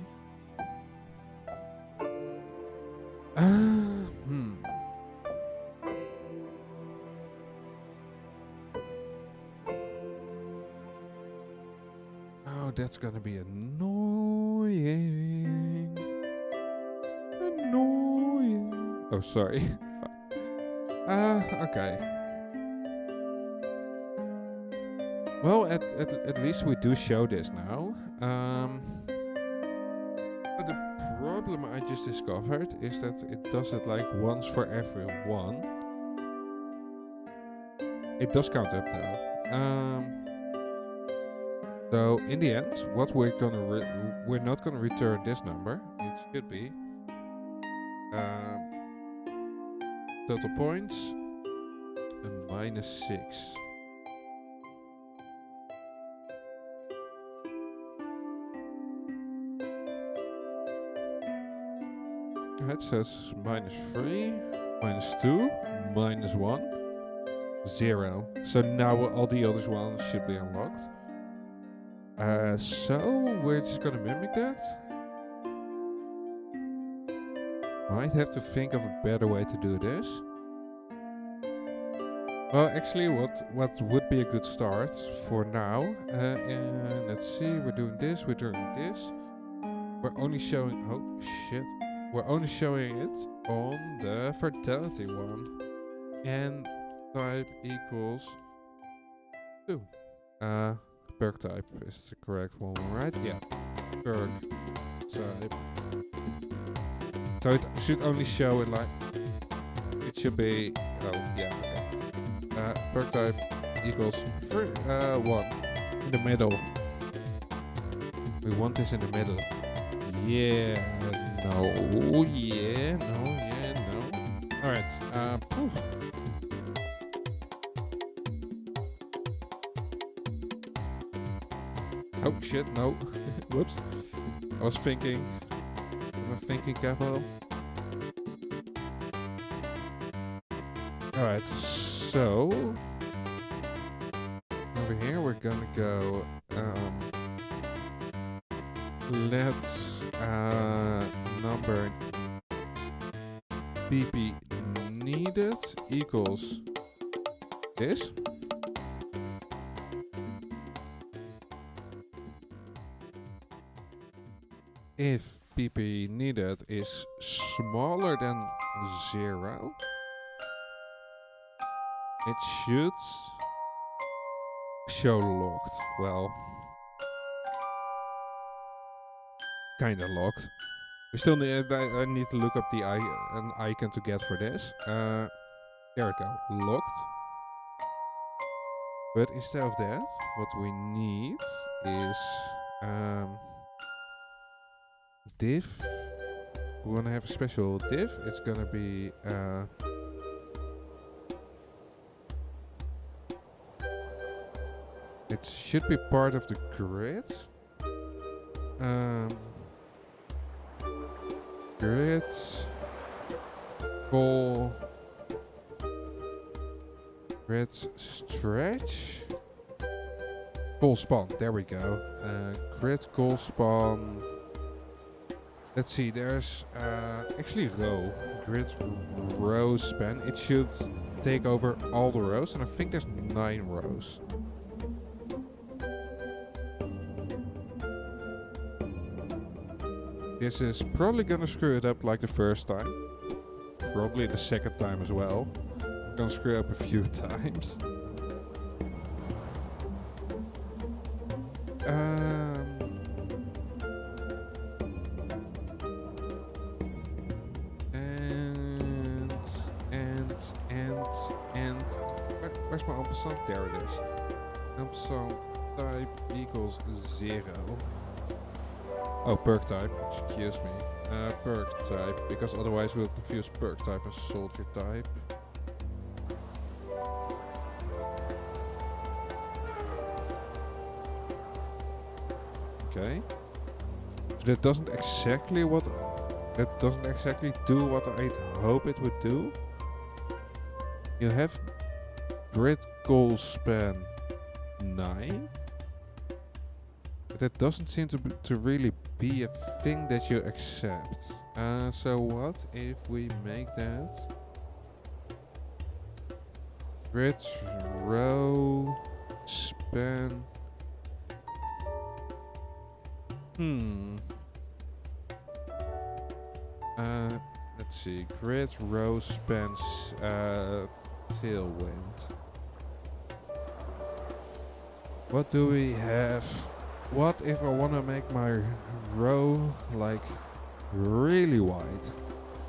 Oh, that's gonna be annoying. Annoying. Oh, sorry. Okay. Well, at least we do show this now. But the problem I just discovered is that it does it like once for every one. It does count up though. So in the end, what we're not gonna return this number. It should be total points and -6. It says -3, -2, -1, 0. So now all the other ones should be unlocked. So we're just gonna mimic that. Might have to think of a better way to do this. Well, actually, what would be a good start for now? And let's see, we're doing this, we're doing this. We're only showing. Oh shit. We're only showing it on the fertility one. And type equals 2. Perk type is the correct one, right? Yeah. Perk type. So it should only show in like. It should be. Oh, yeah, okay. Perk type equals 1. In the middle. We want this in the middle. Yeah. No, yeah, no, yeah, no. Alright, oh shit, no. Whoops. I was thinking capital. Alright, so over here we're gonna go let's number PP needed equals this. If PP needed is smaller than 0, it should show locked. Well, kinda locked. We still need. I need to look up an icon to get for this. There we go. Locked. But instead of that, what we need is div we want to have a special div. It's gonna be it should be part of the grid. Grid goal grid stretch goal spawn. There we go. Grid goal spawn. Let's see. There's actually row grid row span. It should take over all the rows, and I think there's 9 rows. This is probably gonna screw it up like the first time. Probably the second time as well. Gonna screw up a few times. And where's my ampersand? There it is. Ampersand type equals 0. Oh, perk type, excuse me. Perk type, because otherwise we'll confuse perk type and soldier type. Okay. So that doesn't exactly do what I'd hope it would do. You have grid goal span 9. But that doesn't seem to really be a thing that you accept. So what if we make that grid row span? Let's see. Grid row spans tailwind. What do we have? What if I want to make my row like really wide?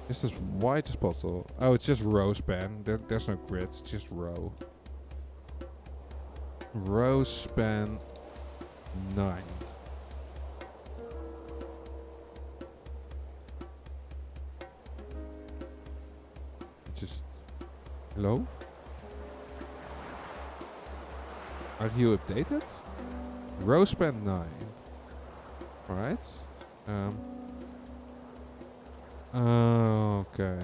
Just as wide as possible. Oh, it's just row span. There's no grid, it's just row. Row span 9. Just hello? Are you updated? Row span 9. Alright. Okay.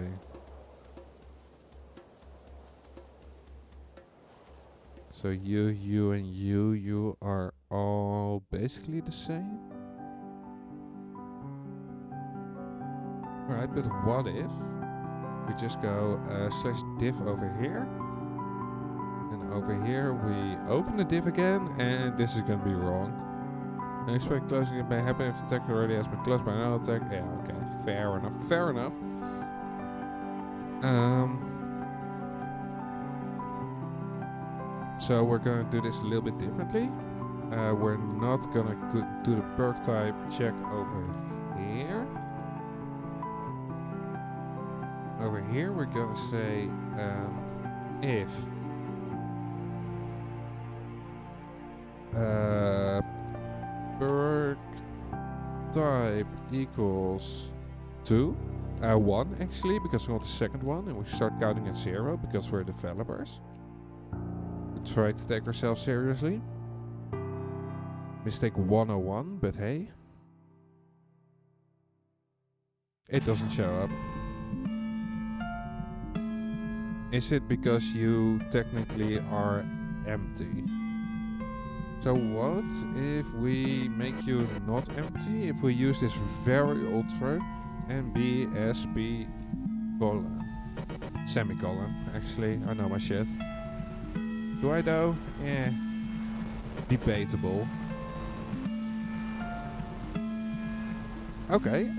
So you and you are all basically the same? Alright, but what if we just go /div over here? And over here we open the div again, and this is gonna be wrong. I expect closing it may happen if the attack already has been closed by another attack. Yeah, okay, fair enough, fair enough. So we're gonna do this a little bit differently. We're not gonna do the perk type check over here. Over here we're gonna say if perk type equals 2, 1 actually, because we want the second one, and we start counting at 0 because we're developers. We try to take ourselves seriously. Mistake 101, but hey, it doesn't show up. Is it because you technically are empty? So what if we make you not empty? If we use this very old trick and BSP colon. Semicolon, actually. I know my shit. Do I though? Eh. Debatable. Okay,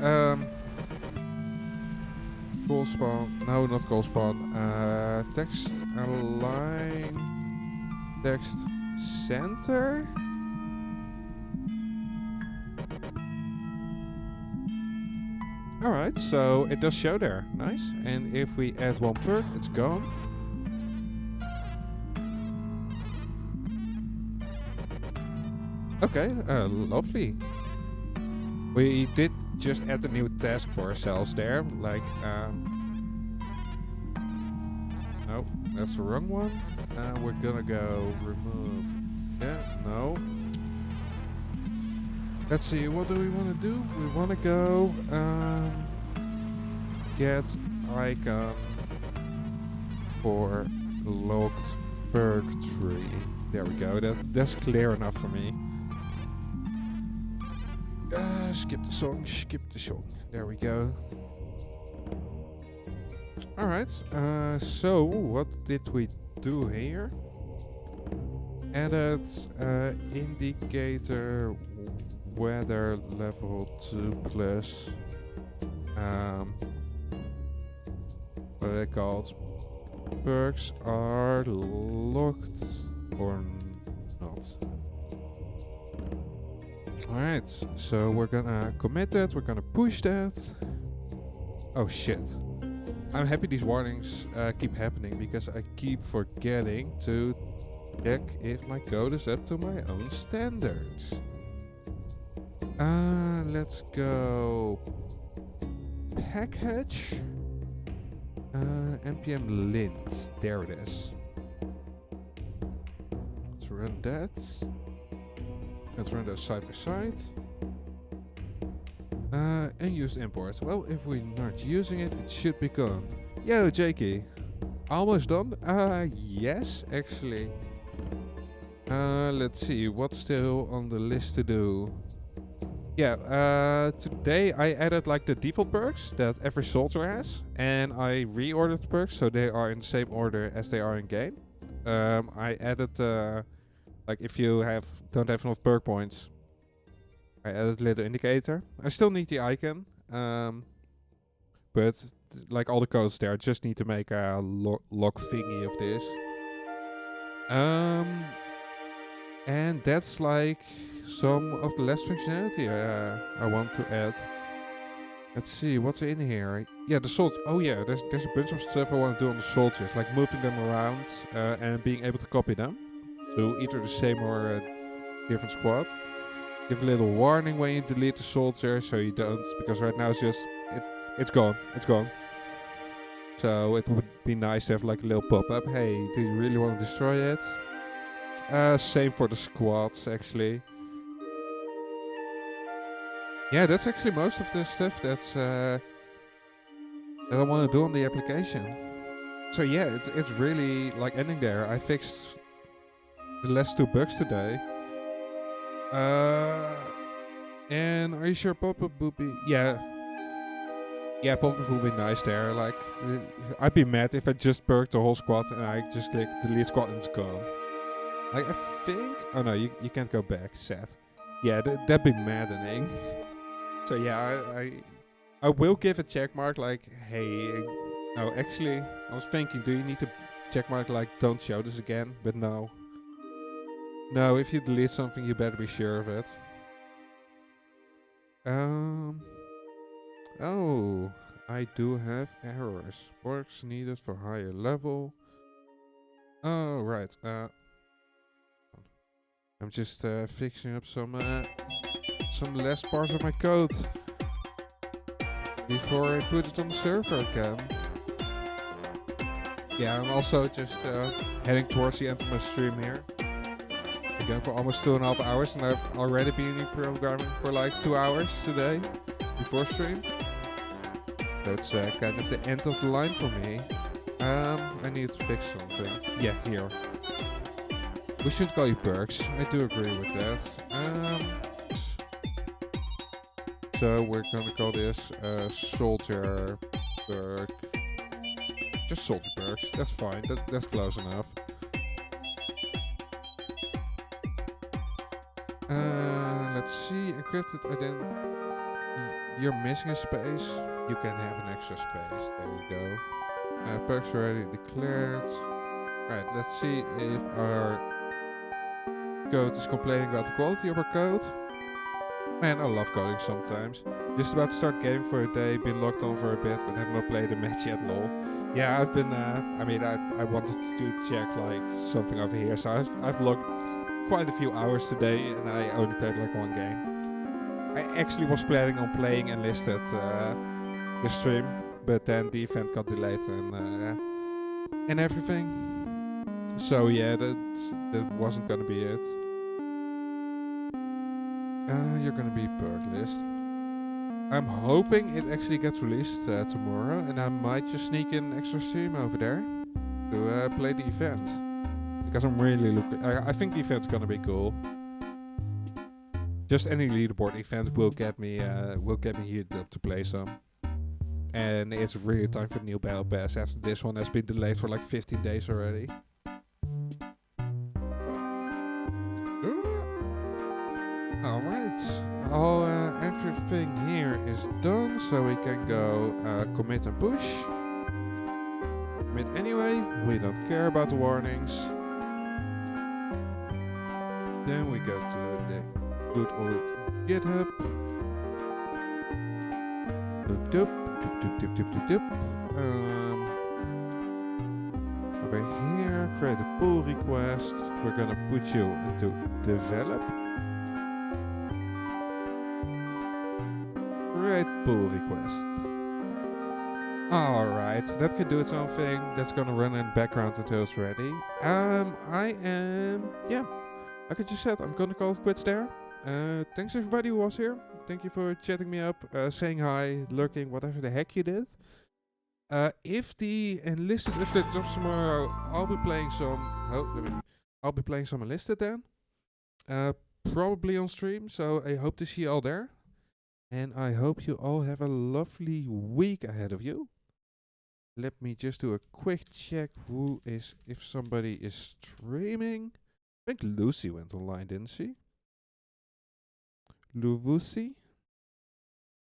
call spawn. No, not call spawn. Text align. Text center. Alright, so it does show there. Nice. And if we add one perk, it's gone. Okay, lovely. We did just add a new task for ourselves there, like, oh, that's the wrong one. We're gonna go remove, no. Let's see, what do we want to do? We want to go, get icon for locked perk tree. There we go, that's clear enough for me. Skip the song. There we go. Alright, so what did we do here? Added indicator weather level 2 plus what are they called? Perks are locked or not. Alright, so we're gonna commit that, we're gonna push that. Oh shit. I'm happy these warnings keep happening because I keep forgetting to check if my code is up to my own standards. Let's go package npm lint. There it is. Let's run that. Let's run those side by side. And use import. Well, if we're not using it, it should be gone. Yo, Jakey. Almost done? Yes, actually. Let's see, what's still on the list to do? Yeah, today I added like the default perks that every soldier has. And I reordered the perks so they are in the same order as they are in game. I added, like if you don't have enough perk points, I added a little indicator. I still need the icon, but like all the codes there, I just need to make a log thingy of this. And that's like some of the last functionality I want to add. Let's see, what's in here? Yeah, the soldiers. Oh yeah, there's a bunch of stuff I want to do on the soldiers, like moving them around and being able to copy them to either the same or a different squad. Give a little warning when you delete the soldier, so you don't, because right now it's just, it's gone. So it would be nice to have like a little pop-up. Hey, do you really want to destroy it? Same for the squads, actually. Yeah, that's actually most of the stuff that I want to do on the application. So yeah, it's really like ending there. I fixed the last 2 bugs today. And are you sure pop-up would be... Yeah, pop-up would be nice there. Like, I'd be mad if I just perked the whole squad and I just click delete squad and it's gone. Like, I think... Oh no, you can't go back. Sad. Yeah, that'd be maddening. So yeah, I will give a check mark like, hey... No, actually, I was thinking, do you need to check mark like, don't show this again? But no. No, if you delete something, you better be sure of it. Oh, I do have errors. Works needed for higher level. Oh, right. I'm just fixing up some last parts of my code before I put it on the server again. Yeah, I'm also just heading towards the end of my stream here. Again for almost 2.5 hours, and I've already been programming for like 2 hours today before stream. That's kind of the end of the line for me. I need to fix something. Yeah, here. We should call you perks. I do agree with that. So we're gonna call this soldier perk. Just soldier perks. That's fine. That's close enough. Let's see, encrypted identity. You're missing a space. You can have an extra space. There you go. Perks already declared. Alright, let's see if our code is complaining about the quality of our code. Man, I love coding sometimes. Just about to start gaming for a day, been logged on for a bit, but have not played a match yet, lol. Yeah, I've been, I wanted to check like something over here, so I've logged quite a few hours today, and I only played like 1 game. I actually was planning on playing Enlisted this stream, but then the event got delayed and everything. So yeah, that wasn't gonna be it. You're gonna be perk list. I'm hoping it actually gets released tomorrow, and I might just sneak in an extra stream over there to play the event, because I'm really looking. I think the event's gonna be cool. Just any leaderboard event will get me heated up to play some. And it's really time for the new battle pass after this one has been delayed for like 15 days already. Alright, everything here is done, so we can go commit and push. Commit anyway, we don't care about the warnings. Then we go to the good old GitHub. Doop doop doop doop doop doop doop. Over here, create a pull request. We're gonna put you into develop. Create pull request. Alright, that can do its own thing. That's gonna run in the background until it's ready. Like I just said, I'm gonna call it quits there. Thanks everybody who was here. Thank you for chatting me up, saying hi, lurking, whatever the heck you did. If the enlisted update drops tomorrow, I'll be playing some. I'll be playing some enlisted then. Probably on stream. So I hope to see you all there, and I hope you all have a lovely week ahead of you. Let me just do a quick check. If somebody is streaming. I think Lucy went online, didn't she? Lucy?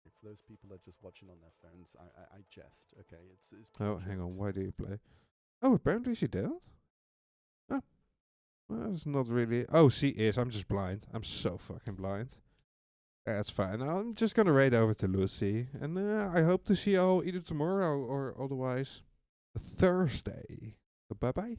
For those people that are just watching on their phones, I jest. Okay, it's oh, hang on. Why do you play? Oh, apparently she didn't. Oh, well, that's not really. Oh, she is. I'm just blind. I'm so fucking blind. That's fine. I'm just gonna raid over to Lucy, and I hope to see you all either tomorrow or otherwise Thursday. Bye bye.